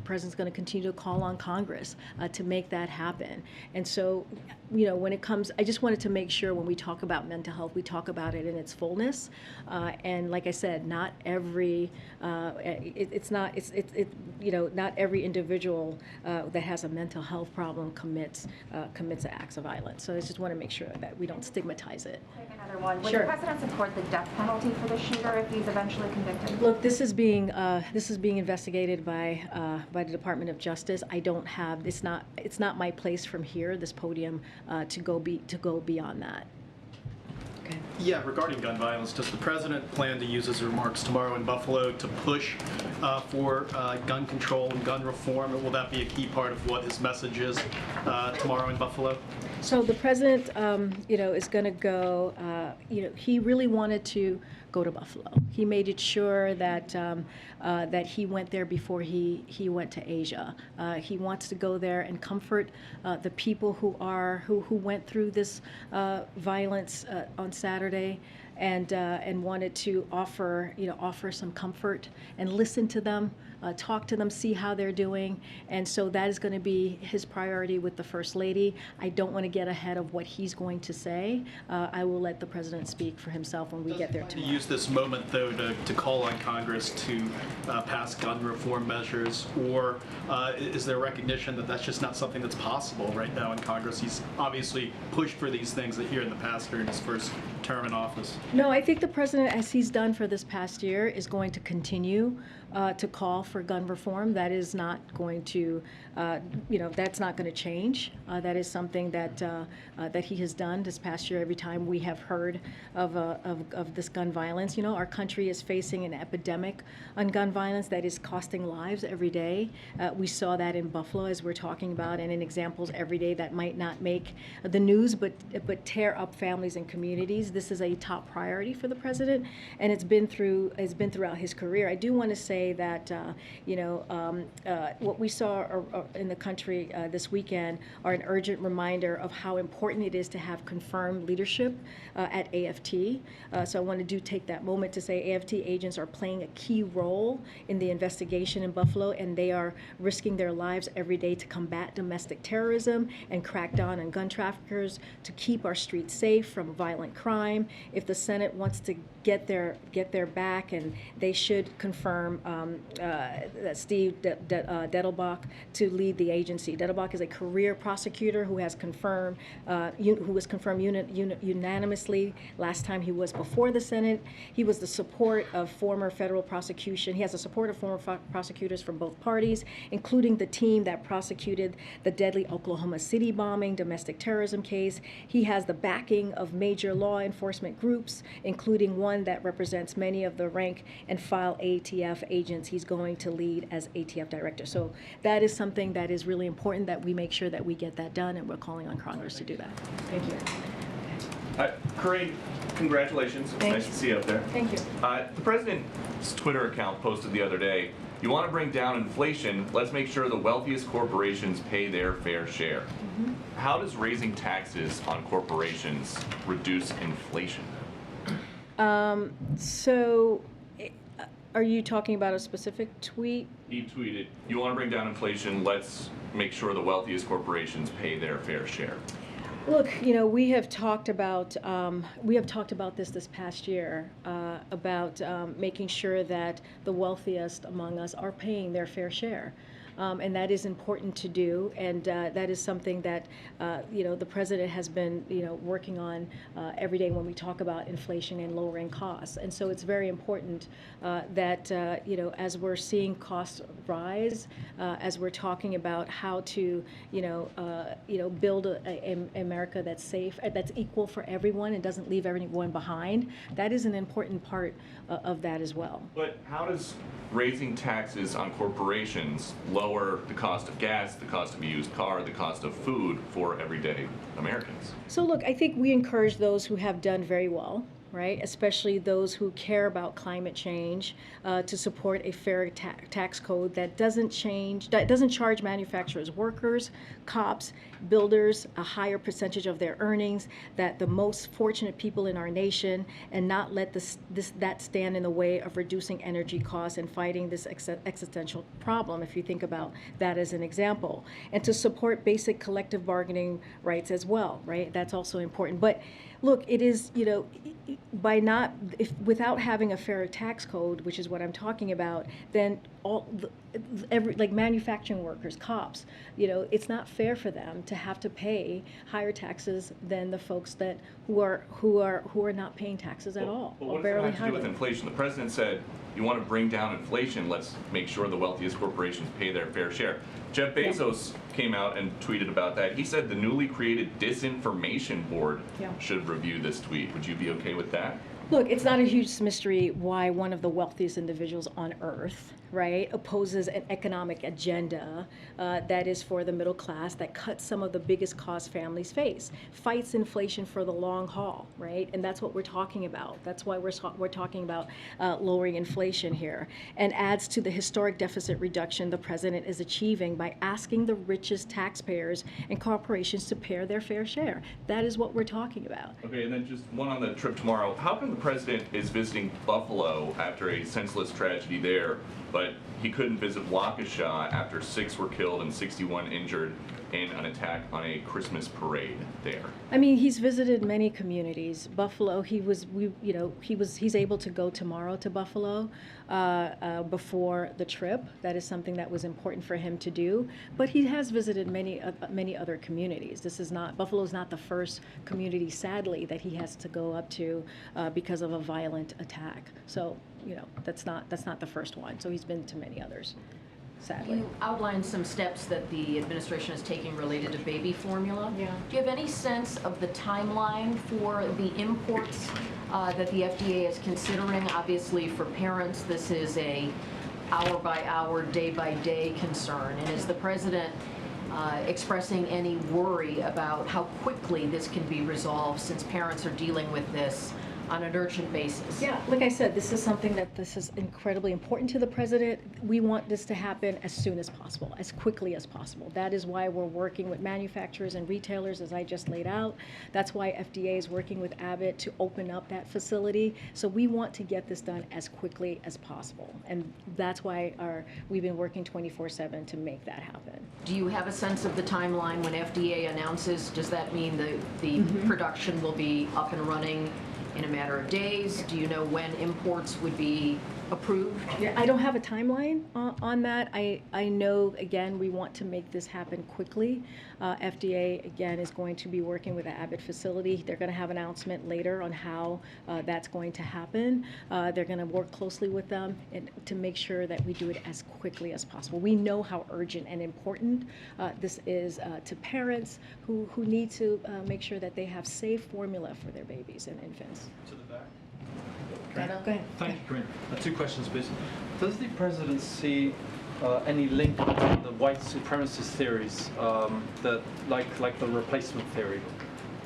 Speaker 1: president's going to continue to call on Congress to make that happen. And so, when it comes, I just wanted to make sure when we talk about mental health, we talk about it in its fullness. And like I said, not every not every individual that has a mental health problem commits acts of violence. So I just want to make sure that we don't stigmatize it.
Speaker 10: Take another one. Would
Speaker 1: Sure.
Speaker 10: the president support the death penalty for the shooter if he's eventually convicted?
Speaker 1: Look, this is being investigated by the Department of Justice. I don't have. It's not my place from here, this podium, to go beyond that. Okay.
Speaker 11: Yeah, regarding gun violence, does the president plan to use his remarks tomorrow in Buffalo to push for gun control and gun reform? Or will that be a key part of what his message is tomorrow in Buffalo?
Speaker 1: So the president, is going to go. He really wanted to go to Buffalo. He made it sure that that he went there before he went to Asia. He wants to go there and comfort the people who went through this violence on Saturday, and wanted to offer some comfort and listen to them, talk to them, see how they're doing. And so that is going to be his priority with the First Lady. I don't want to get ahead of what he's going to say. I will let the president speak for himself when we get there
Speaker 11: To
Speaker 1: tomorrow.
Speaker 11: use this moment, though, to call on Congress to pass gun reform measures, or is there recognition that that's just not something that's possible right now in Congress? He's obviously pushed for these things here in the past during his first term in office.
Speaker 1: No, I think the president, as he's done for this past year, is going to continue to call for gun reform. That is not going to, that's not going to change. That is something that he has done this past year. Every time we have heard of this gun violence, our country is facing an epidemic on gun violence that is costing lives every day. We saw that in Buffalo, as we're talking about, and in examples every day that might not make the news, but tear up families and communities. This is a top priority for the president, and it's been throughout his career. I do want to say that what we saw in the country this weekend are an urgent reminder of how important it is to have confirmed leadership at AFT. So I want to take that moment to say AFT agents are playing a key role in the investigation in Buffalo, and they are risking their lives every day to combat domestic terrorism and crack down on gun traffickers, to keep our streets safe from violent crime. If the Senate wants to get their back, and they should confirm that Steve Dettelbach to lead the agency. Dettelbach is a career prosecutor who was confirmed unanimously last time he was before the Senate. He was the support of former federal prosecution. He has the support of former prosecutors from both parties, including the team that prosecuted the deadly Oklahoma City bombing, domestic terrorism case. He has the backing of major law enforcement groups, including one that represents many of the rank and file ATF agents he's going to lead as ATF director. So that is something that is really important, that we make sure that we get that done, and we're calling on Congress to do that. Thank you.
Speaker 6: Karine, congratulations. It's nice to see you up there.
Speaker 1: Thank you.
Speaker 6: The president's Twitter account posted the other day, "You want to bring down inflation, let's make sure the wealthiest corporations pay their fair share." Mm-hmm. How does raising taxes on corporations reduce inflation?
Speaker 1: So are you talking about a specific tweet?
Speaker 6: He tweeted, "You want to bring down inflation, let's make sure the wealthiest corporations pay their fair share."
Speaker 1: Look, we have talked about this past year about making sure that the wealthiest among us are paying their fair share. And that is important to do, and that is something that the president has been working on every day when we talk about inflation and lowering costs. And so it's very important that as we're seeing costs rise, as we're talking about how to build a America that's safe, that's equal for everyone, and doesn't leave everyone behind. That is an important part of that as well.
Speaker 6: But how does raising taxes on corporations lower the cost of gas, the cost of a used car, the cost of food for everyday Americans?
Speaker 1: So look, I think we encourage those who have done very well, right? Especially those who care about climate change, to support a fair tax code that doesn't charge manufacturers, workers, cops, builders a higher percentage of their earnings, that the most fortunate people in our nation, and not let that stand in the way of reducing energy costs and fighting this existential problem, if you think about that as an example. And to support basic collective bargaining rights as well, right? That's also important. But look, it is, without having a fair tax code, which is what I'm talking about, then like manufacturing workers, cops, it's not fair for them to have to pay higher taxes than the folks who are not paying taxes at all.
Speaker 6: Well, what does that have to do with inflation? The president said, you want to bring down inflation, let's make sure the wealthiest corporations pay their fair share. Jeff Bezos came out and tweeted about that. He said the newly created disinformation board should review this tweet. Would you be okay with that?
Speaker 1: Look, it's not a huge mystery why one of the wealthiest individuals on earth, right, opposes an economic agenda that is for the middle class, that cuts some of the biggest costs families face, fights inflation for the long haul, right? And that's what we're talking about. That's why we're talking about lowering inflation here, and adds to the historic deficit reduction the president is achieving by asking the richest taxpayers and corporations to pay their fair share. That is what we're talking about.
Speaker 6: Okay, and then just one on the trip tomorrow. How come the president is visiting Buffalo after a senseless tragedy there, but he couldn't visit Waukesha after 6 were killed and 61 injured in an attack on a Christmas parade there?
Speaker 1: I mean, he's visited many communities. Buffalo, he's able to go tomorrow to Buffalo before the trip. That is something that was important for him to do. But he has visited many other communities. Buffalo is not the first community, sadly, that he has to go up to because of a violent attack. So, that's not the first one. So he's been to many others, sadly.
Speaker 12: You outlined some steps that the administration is taking related to baby formula.
Speaker 1: Yeah.
Speaker 12: Do you have any sense of the timeline for the imports that the FDA is considering? Obviously, for parents, this is a hour-by-hour, day-by-day concern. And is the president expressing any worry about how quickly this can be resolved, since parents are dealing with this on an urgent basis?
Speaker 1: Yeah, like I said, this is something this is incredibly important to the president. We want this to happen as soon as possible, as quickly as possible. That is why we're working with manufacturers and retailers, as I just laid out. That's why FDA is working with Abbott to open up that facility. So we want to get this done as quickly as possible. And that's why we've been working 24/7 to make that happen.
Speaker 12: Do you have a sense of the timeline when FDA announces? Does that mean the production will be up and running in a matter of days? Do you know when imports would be approved?
Speaker 1: Yeah, I don't have a timeline on that. I know, again, we want to make this happen quickly. FDA, again, is going to be working with the Abbott facility. They're going to have an announcement later on how that's going to happen. They're going to work closely with them to make sure that we do it as quickly as possible. We know how urgent and important this is to parents who need to make sure that they have safe formula for their babies and infants.
Speaker 13: To the back.
Speaker 1: Go ahead.
Speaker 13: Thank you, Karine. 2 questions, please. Does the president see any link between the white supremacist theories, that like the replacement theory,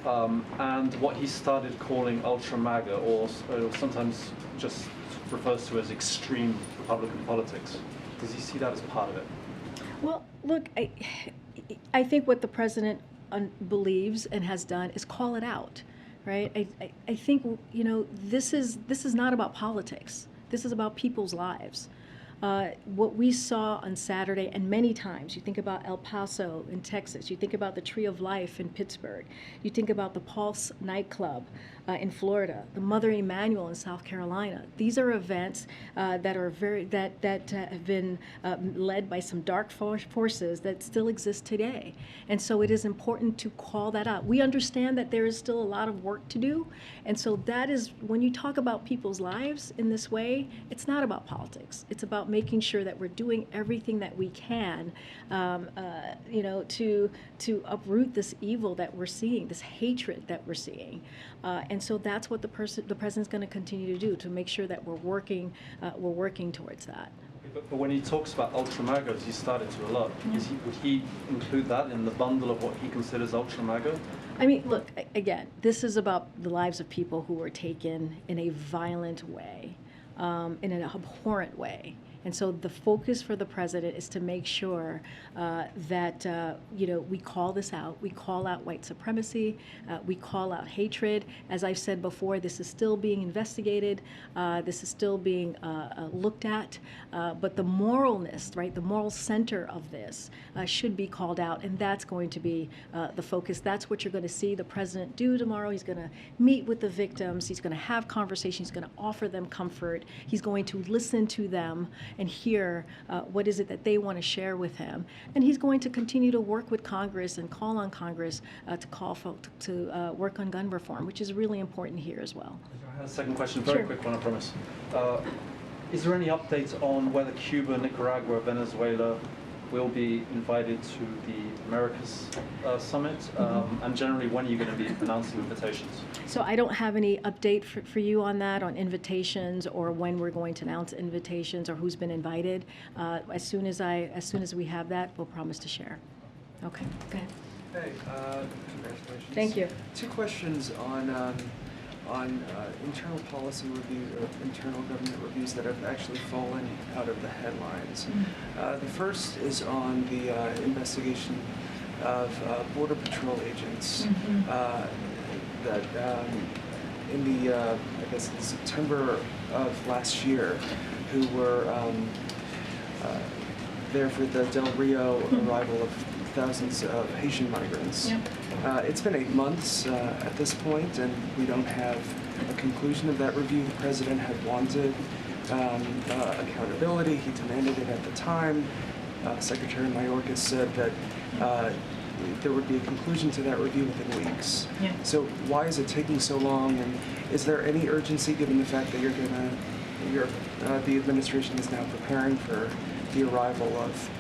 Speaker 13: and what he started calling ultra MAGA, or sometimes just refers to as extreme Republican politics? Does he see that as part of it?
Speaker 1: Well, look, I think what the president believes and has done is call it out. Right? I think, this is not about politics. This is about people's lives. What we saw on Saturday, and many times, you think about El Paso in Texas, you think about the Tree of Life in Pittsburgh, you think about the Pulse nightclub in Florida, the Mother Emanuel in South Carolina. These are events that are that have been led by some dark forces that still exist today. And so it is important to call that out. We understand that there is still a lot of work to do, and so that is, when you talk about people's lives in this way, it's not about politics. It's about making sure that we're doing everything that we can, to uproot this evil that we're seeing, this hatred that we're seeing. And so that's what the president's going to continue to do, to make sure that we're working towards that.
Speaker 13: But when he talks about ultra-MAGA, as he started to a lot, would he include that in the bundle of what he considers ultra-MAGA?
Speaker 1: I mean, look, again, this is about the lives of people who were taken in a violent way, in an abhorrent way. And so the focus for the president is to make sure that we call this out. We call out white supremacy. We call out hatred. As I've said before, this is still being investigated. This is still being looked at. But the moralness, right, the moral center of this should be called out, and that's going to be the focus. That's what you're going to see the president do tomorrow. He's going to meet with the victims. He's going to have conversations. He's going to offer them comfort. He's going to listen to them and hear what is it that they want to share with him. And he's going to continue to work with Congress and call on Congress to call folks to work on gun reform, which is really important here as well.
Speaker 13: I have a second question, very
Speaker 1: Sure.
Speaker 13: quick one, I promise. Is there any updates on whether Cuba, Nicaragua, Venezuela will be invited to the Americas Summit? And generally, when are you going to be announcing invitations?
Speaker 1: So I don't have any update for you on that, on invitations or when we're going to announce invitations or who's been invited. As soon as we have that, we'll promise to share. Okay, go ahead.
Speaker 14: Hey, congratulations.
Speaker 1: Thank you.
Speaker 14: Two questions on internal policy review, or internal government reviews that have actually fallen out of the headlines. The first is on the investigation of Border Patrol agents that in the, I guess, September of last year, who were there for the Del Rio arrival of thousands of Haitian migrants. It's been 8 months at this point, and we don't have a conclusion of that review. The president had wanted accountability. He demanded it at the time. Secretary Mayorkas said that there would be a conclusion to that review within weeks. So why is it taking so long, and is there any urgency given the fact that the administration is now preparing for the arrival of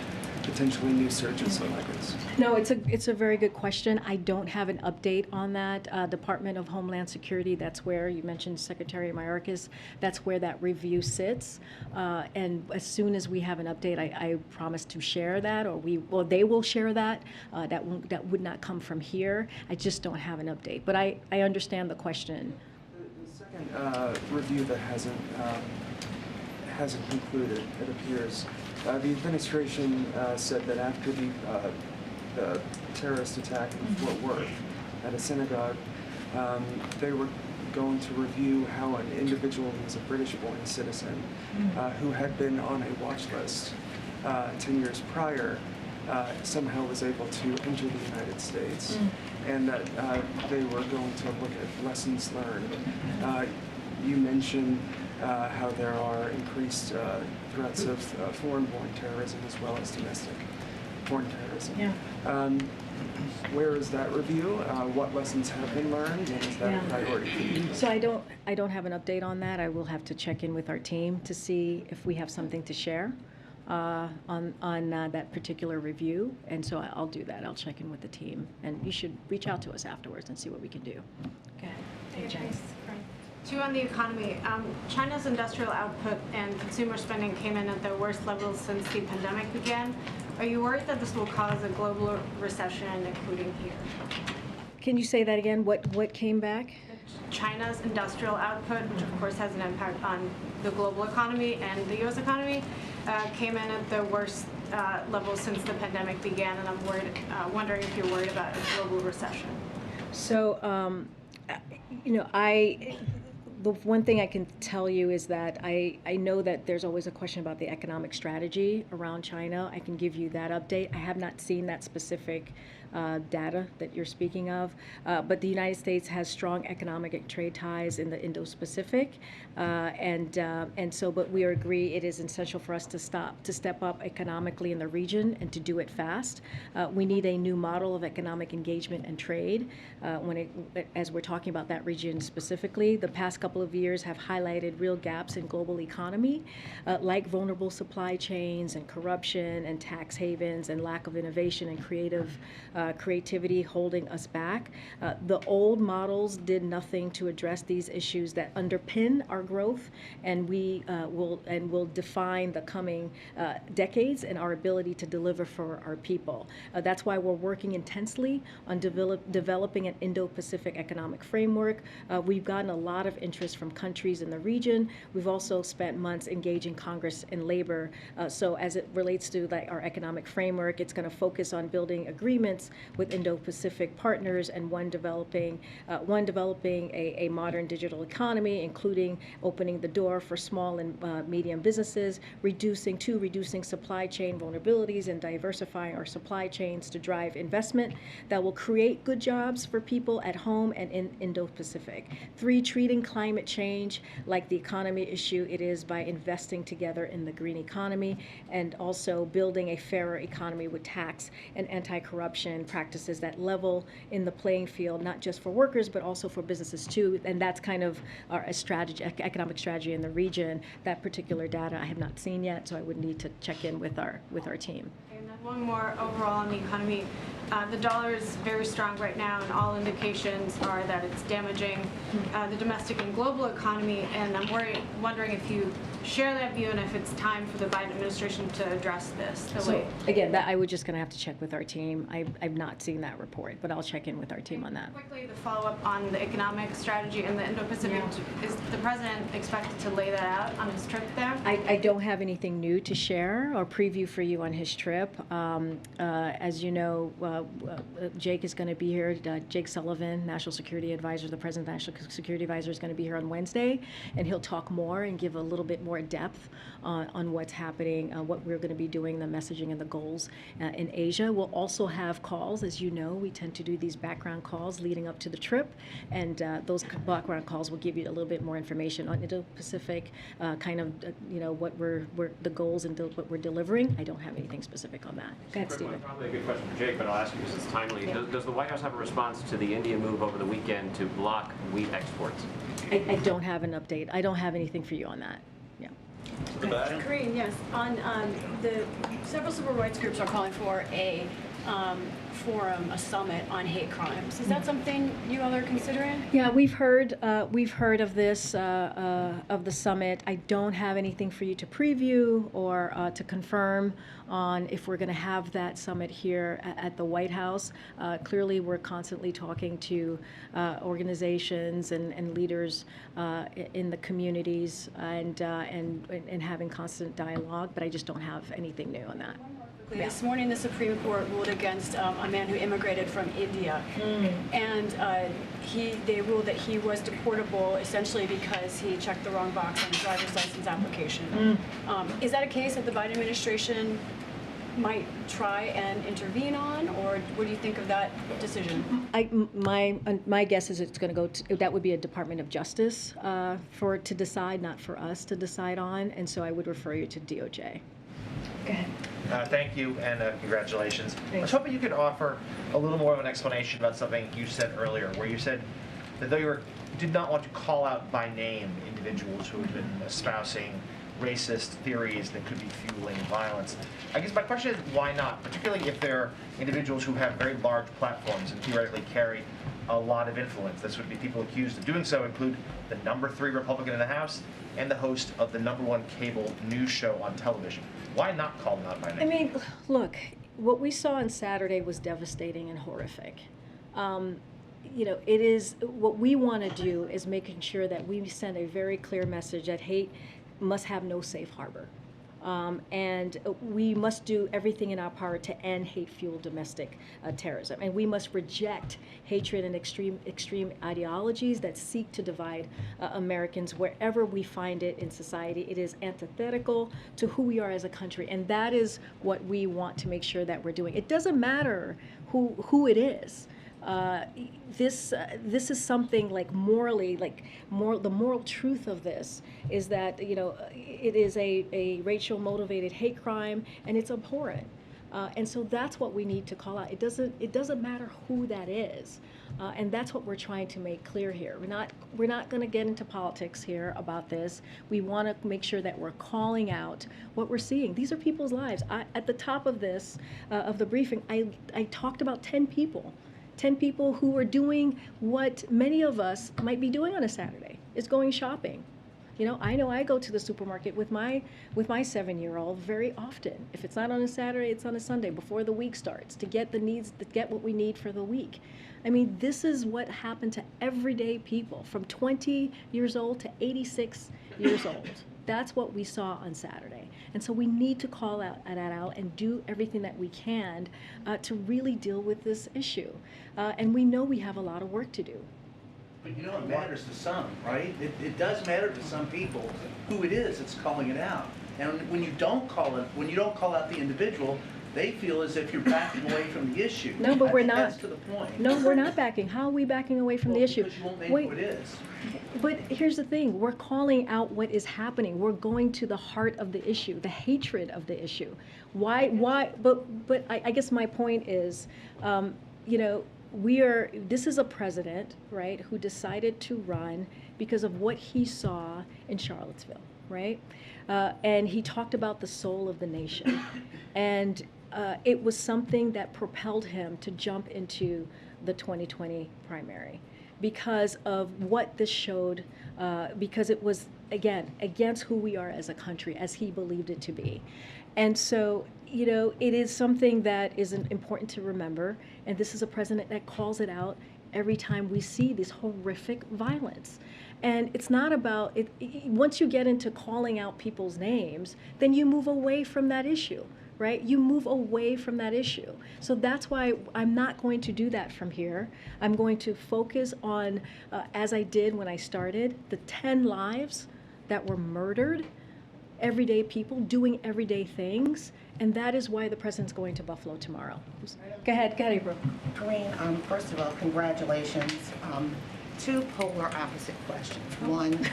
Speaker 14: potentially new surges of migrants?
Speaker 1: No, it's a very good question. I don't have an update on that. Department of Homeland Security, that's where you mentioned Secretary Mayorkas, that's where that review sits. And as soon as we have an update, I promise to share that, or they will share that. That would not come from here. I just don't have an update. But I understand the question.
Speaker 14: The second review that hasn't concluded, it appears. The administration said that after the terrorist attack in Fort Worth at a synagogue, they were going to review how an individual who was a British-born citizen who had been on a watch list 10 years prior somehow was able to enter the United States, and that they were going to look at lessons learned. You mentioned how there are increased threats of foreign-born terrorism as well as domestic foreign terrorism. Where is that review? What lessons have been learned, and is that a priority for you?
Speaker 1: So I don't have an update on that. I will have to check in with our team to see if we have something to share on that particular review, and so I'll do that. I'll check in with the team, and you should reach out to us afterwards and see what we can do. Go ahead. Hey, Jen.
Speaker 15: Two on the economy. China's industrial output and consumer spending came in at their worst levels since the pandemic began. Are you worried that this will cause a global recession, including here?
Speaker 1: Can you say that again? What came back?
Speaker 15: China's industrial output, which of course has an impact on the global economy and the U.S. economy, came in at the worst levels since the pandemic began, and I'm wondering if you're worried about a global recession.
Speaker 1: So, The one thing I can tell you is that I know that there's always a question about the economic strategy around China. I can give you that update. I have not seen that specific data that you're speaking of, but the United States has strong economic and trade ties in the Indo-Pacific, and so, but we agree it is essential for us to step up economically in the region and to do it fast. We need a new model of economic engagement and trade. As we're talking about that region specifically, the past couple of years have highlighted real gaps in global economy, like vulnerable supply chains and corruption and tax havens and lack of innovation and creativity holding us back. The old models did nothing to address these issues that underpin our growth, and we will define the coming decades and our ability to deliver for our people. That's why we're working intensely on developing an Indo-Pacific economic framework. We've gotten a lot of interest from countries in the region. We've also spent months engaging Congress and labor. So as it relates to our economic framework, it's going to focus on building agreements with Indo-Pacific partners and one developing a modern digital economy, including opening the door for small and medium businesses, reducing supply chain vulnerabilities and diversifying our supply chains to drive investment that will create good jobs for people at home and in Indo-Pacific. 3, treating climate change like the economy issue it is by investing together in the green economy, and also building a fairer economy with tax and anti-corruption practices that level in the playing field, not just for workers, but also for businesses too. And that's kind of our economic strategy in the region. That particular data I have not seen yet, so I would need to check in with our team.
Speaker 15: And then one more overall on the economy. The dollar is very strong right now, and all indications are that it's damaging the domestic and global economy. And I'm wondering if you share that view and if it's time for the Biden administration to address this.
Speaker 1: Again, that I would just going to have to check with our team. I've not seen that report, but I'll check in with our team on that.
Speaker 15: Quickly, the follow-up on the economic strategy in the Indo-Pacific. Is the president expected to lay that out on his trip there?
Speaker 1: I don't have anything new to share or preview for you on his trip. As you know, Jake is going to be here. Jake Sullivan, National Security Advisor, the President's National Security Advisor, is going to be here on Wednesday, and he'll talk more and give a little bit more depth on what's happening, what we're going to be doing, the messaging and the goals in Asia. We'll also have calls. As you know, we tend to do these background calls leading up to the trip, and those background calls will give you a little bit more information on Indo-Pacific, what the goals and what we're delivering. I don't have anything specific on that. Go ahead, Stephen.
Speaker 16: Probably a good question for Jake, but I'll ask you because it's timely. Does the White House have a response to the India move over the weekend to block wheat exports?
Speaker 1: I don't have an update. I don't have anything for you on that. Yeah.
Speaker 7: Karine, yes. On the several civil rights groups are calling for a forum, a summit on hate crimes. Is that something you all are considering?
Speaker 1: Yeah, we've heard of this of the summit. I don't have anything for you to preview or to confirm on if we're going to have that summit here at the White House. Clearly, we're constantly talking to organizations and leaders in the communities and having constant dialogue, but I just don't have anything new on that.
Speaker 7: This morning, the Supreme Court ruled against a man who immigrated from India, and they ruled that he was deportable essentially because he checked the wrong box on the driver's license application. Is that a case that the Biden administration might try and intervene on, or what do you think of that decision?
Speaker 1: My guess is it's going to go to, that would be a Department of Justice to decide, not for us to decide on, and so I would refer you to DOJ.
Speaker 7: Go ahead.
Speaker 17: Thank you, and congratulations.
Speaker 1: Thanks.
Speaker 17: I was hoping you could offer a little more of an explanation about something you said earlier, where you said that though you did not want to call out by name individuals who have been espousing racist theories that could be fueling violence. I guess my question is, why not? Particularly if they're individuals who have very large platforms and theoretically carry a lot of influence. This would be people accused of doing so include the #3 Republican in the House and the host of the #1 cable news show on television. Why not call them out by name?
Speaker 1: I mean, look, what we saw on Saturday was devastating and horrific. It is what we want to do is making sure that we send a very clear message that hate must have no safe harbor. And we must do everything in our power to end hate-fueled domestic terrorism. And we must reject hatred and extreme ideologies that seek to divide Americans wherever we find it in society. It is antithetical to who we are as a country, and that is what we want to make sure that we're doing. It doesn't matter who it is. This is something like morally, the moral truth of this is that, you know, it is a racial motivated hate crime, and it's abhorrent. And so that's what we need to call out. It doesn't matter who that is, and that's what we're trying to make clear here. We're not going to get into politics here about this. We want to make sure that we're calling out what we're seeing. These are people's lives. At the top of this of the briefing, I talked about 10 people. 10 people who are doing what many of us might be doing on a Saturday, is going shopping. You know I go to the supermarket with my 7-year-old very often. If it's not on a Saturday, it's on a Sunday before the week starts to get what we need for the week. I mean, this is what happened to everyday people from 20 years old to 86 years old. That's what we saw on Saturday. And so we need to call that out and do everything that we can to really deal with this issue. And we know we have a lot of work to do.
Speaker 18: But you know, it matters to some, right? It does matter to some people who it is that's calling it out. And when you don't call out the individual, they feel as if you're backing away from the issue.
Speaker 1: No, but we're not.
Speaker 18: That's to the point.
Speaker 1: No, we're not backing. How are we backing away from the issue?
Speaker 18: Because you won't name
Speaker 1: Wait,
Speaker 18: who it is.
Speaker 1: But here's the thing, we're calling out what is happening. We're going to the heart of the issue, the hatred of the issue. But I guess my point is, you know, this is a president, right, who decided to run because of what he saw in Charlottesville, right? And he talked about the soul of the nation. And it was something that propelled him to jump into the 2020 primary because of what this showed, because it was, again, against who we are as a country, as he believed it to be. And so, you know, it is something that is important to remember, and this is a president that calls it out every time we see this horrific violence. And it's not about, once you get into calling out people's names, then you move away from that issue, right? You move away from that issue. So that's why I'm not going to do that from here. I'm going to focus on, as I did when I started, the 10 lives that were murdered, everyday people doing everyday things, and that is why the president's going to Buffalo tomorrow. Go ahead, April.
Speaker 19: Karine, first of all, congratulations. Two polar opposite questions. One,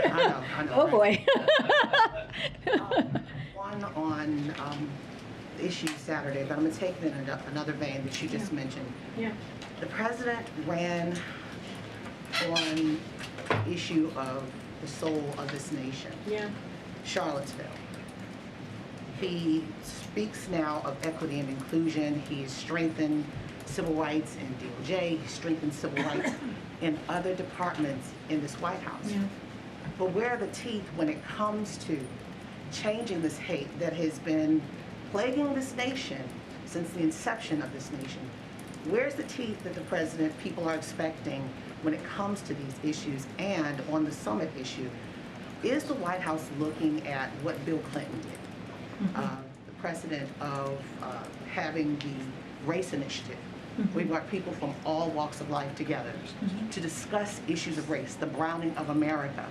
Speaker 19: I know.
Speaker 1: Oh boy.
Speaker 19: One on the issue Saturday, but I'm going to take it in another vein that you just mentioned.
Speaker 1: Yeah.
Speaker 19: The president ran on the issue of the soul of this nation.
Speaker 1: Yeah.
Speaker 19: Charlottesville. He speaks now of equity and inclusion. He's strengthened civil rights in DOJ. He's strengthened civil rights in other departments in this White House.
Speaker 1: Yeah.
Speaker 19: But where are the teeth when it comes to changing this hate that has been plaguing this nation since the inception of this nation? Where's the teeth that the president, people are expecting when it comes to these issues? And on the summit issue, is the White House looking at what Bill Clinton did? The precedent of having the race initiative. We brought people from all walks of life together to discuss issues of race, the browning of America.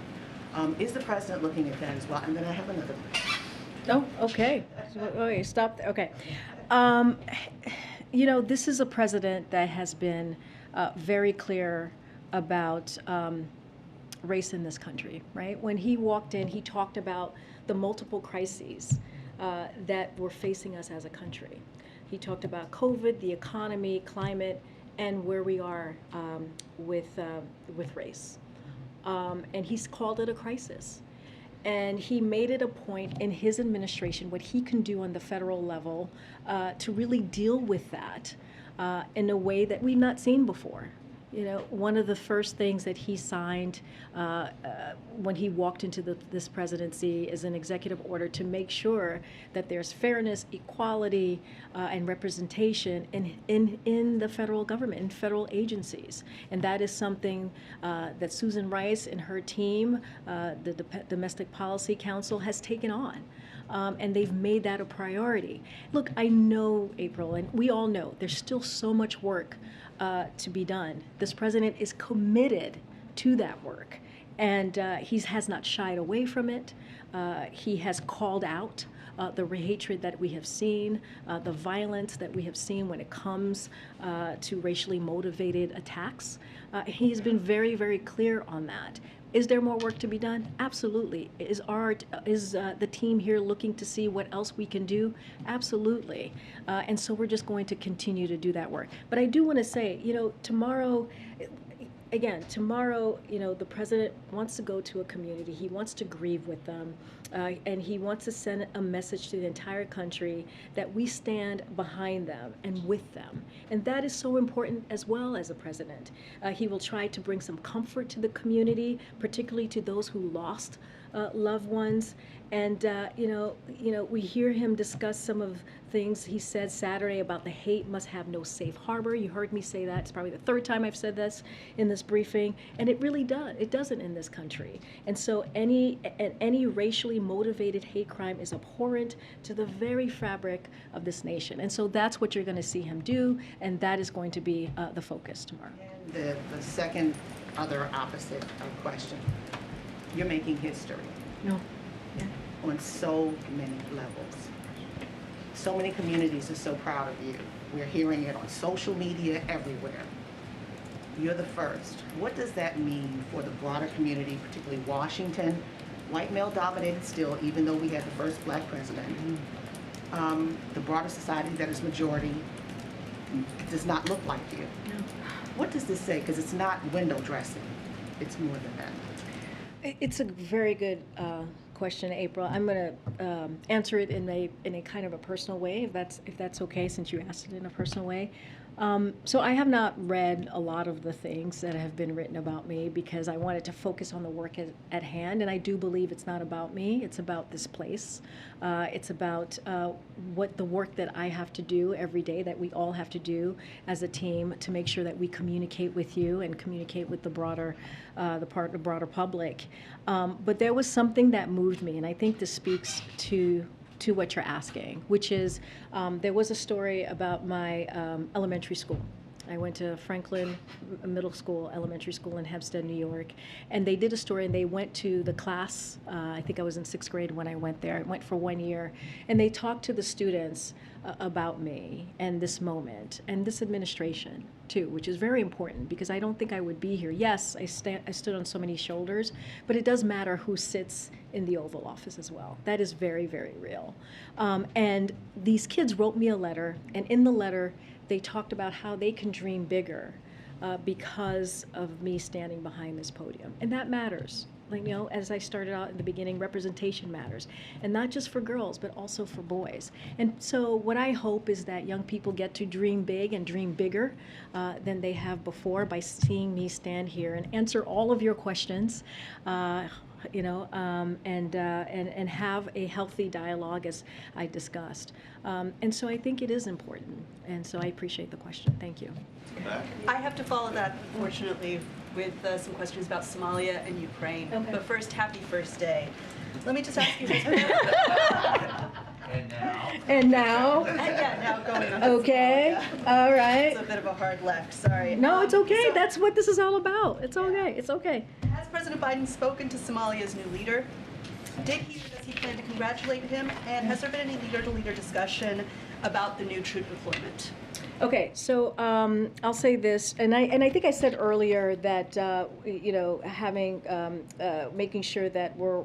Speaker 19: Is the president looking at that as well? And then I have another question.
Speaker 1: Oh, okay. Okay, stop there. Okay. You know, this is a president that has been very clear about race in this country, right? When he walked in, he talked about the multiple crises that were facing us as a country. He talked about COVID, the economy, climate, and where we are with race. And he's called it a crisis. And he made it a point in his administration, what he can do on the federal level to really deal with that in a way that we've not seen before. One of the first things that he signed when he walked into this presidency is an executive order to make sure that there's fairness, equality, and representation in the federal government, in federal agencies. And that is something that Susan Rice and her team, the Domestic Policy Council, has taken on. And they've made that a priority. Look, I know, April, and we all know, there's still so much work to be done. This president is committed to that work, and he has not shied away from it. He has called out the hatred that we have seen, the violence that we have seen when it comes to racially motivated attacks. He's been very, very clear on that. Is there more work to be done? Absolutely. Is the team here looking to see what else we can do? Absolutely. And so we're just going to continue to do that work. But I do want to say, tomorrow, the president wants to go to a community. He wants to grieve with them. And he wants to send a message to the entire country that we stand behind them and with them. And that is so important as well as a president. He will try to bring some comfort to the community, particularly to those who lost loved ones. And, we hear him discuss some of things he said Saturday about the hate must have no safe harbor. You heard me say that. It's probably the third time I've said this in this briefing. And it really does. It doesn't in this country. And so any racially motivated hate crime is abhorrent to the very fabric of this nation. And so that's what you're going to see him do. And that is going to be the focus tomorrow.
Speaker 19: And the second other opposite question, you're making history.
Speaker 1: No.
Speaker 19: On so many levels. So many communities are so proud of you. We're hearing it on social media everywhere. You're the first. What does that mean for the broader community, particularly Washington, white male dominated still, even though we had the first black president? The broader society that is majority does not look like you.
Speaker 1: No.
Speaker 19: What does this say? Because it's not window dressing. It's more than that.
Speaker 1: It's a very good question, April. I'm going to answer it in a kind of a personal way, if that's okay, since you asked it in a personal way. So I have not read a lot of the things that have been written about me because I wanted to focus on the work at hand, and I do believe it's not about me. It's about this place. It's about what the work that I have to do every day, that we all have to do as a team to make sure that we communicate with you and communicate with the broader public. But there was something that moved me, and I think this speaks to what you're asking, which is there was a story about my elementary school. I went to Franklin Middle School, elementary school in Hempstead, New York, and they did a story, and they went to the class, I think I was in 6th grade when I went there. I went for 1 year, and they talked to the students about me and this moment and this administration too, which is very important because I don't think I would be here. Yes, I stood on so many shoulders, but it does matter who sits in the Oval Office as well. That is very, very real. And these kids wrote me a letter, and in the letter, they talked about how they can dream bigger because of me standing behind this podium. And that matters. As I started out in the beginning, representation matters. And not just for girls, but also for boys. And so what I hope is that young people get to dream big and dream bigger than they have before by seeing me stand here and answer all of your questions. And have a healthy dialogue as I discussed. And so I think it is important. And so I appreciate the question. Thank you.
Speaker 20: I have to follow that, unfortunately, with some questions about Somalia and Ukraine.
Speaker 1: Okay.
Speaker 20: But first, happy first day. Let me just ask you.
Speaker 1: And now?
Speaker 20: Yeah, now going on.
Speaker 1: Okay.
Speaker 20: Somalia.
Speaker 1: All right.
Speaker 20: It's a bit of a hard left. Sorry.
Speaker 1: No, it's okay.
Speaker 20: So,
Speaker 1: that's what this is all about. It's okay. It's okay.
Speaker 20: Has President Biden spoken to Somalia's new leader? Did he or does he plan to congratulate him? And has there been any leader-to-leader discussion about the new troop deployment?
Speaker 1: Okay, so I'll say this, and I think I said earlier that having making sure that we're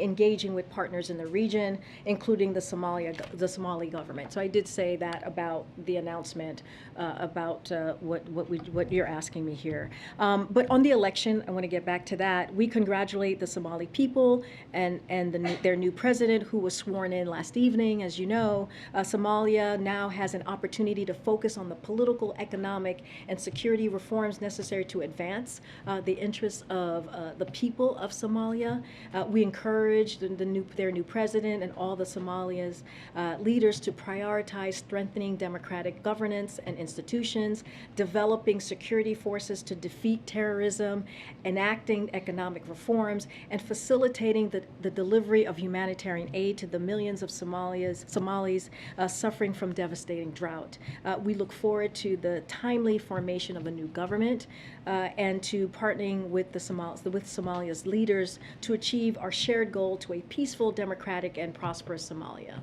Speaker 1: engaging with partners in the region, including the Somali government. So I did say that about the announcement about what you're asking me here. But on the election, I want to get back to that. We congratulate the Somali people and their new president, who was sworn in last evening. As you know, Somalia now has an opportunity to focus on the political, economic, and security reforms necessary to advance the interests of the people of Somalia. We encourage their new president and all the Somalia's leaders to prioritize strengthening democratic governance and institutions, developing security forces to defeat terrorism, enacting economic reforms, and facilitating the delivery of humanitarian aid to the millions of Somalis suffering from devastating drought. We look forward to the timely formation of a new government and to partnering with Somalia's leaders to achieve our shared goal to a peaceful, democratic, and prosperous Somalia.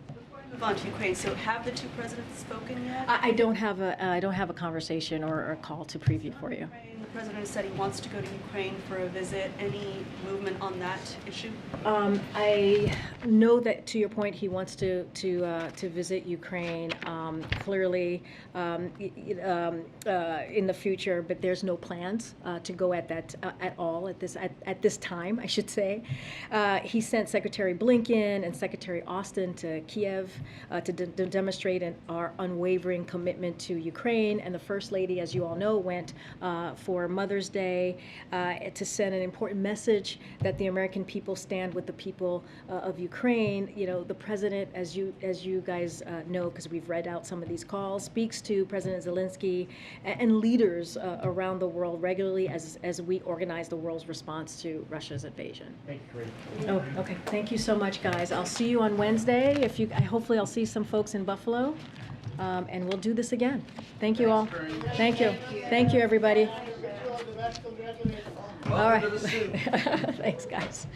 Speaker 20: Move on to Ukraine. So have the two presidents spoken yet?
Speaker 1: I don't have a conversation or a call to preview for you.
Speaker 20: The president has said he wants to go to Ukraine for a visit. Any movement on that issue?
Speaker 1: I know that, to your point, he wants to visit Ukraine clearly in the future, but there's no plans to go at this time, I should say. He sent Secretary Blinken and Secretary Austin to Kiev to demonstrate our unwavering commitment to Ukraine, and the First Lady, as you all know, went for Mother's Day to send an important message that the American people stand with the people of Ukraine. You know, the president, as you guys know, because we've read out some of these calls, speaks to President Zelensky and leaders around the world regularly as we organize the world's response to Russia's invasion.
Speaker 2: Thank you, Karine.
Speaker 1: Oh, okay. Thank you so much, guys. I'll see you on Wednesday. Hopefully I'll see some folks in Buffalo, and we'll do this again. Thank you all. Thank you. Thank you, everybody. All right. Thanks, guys.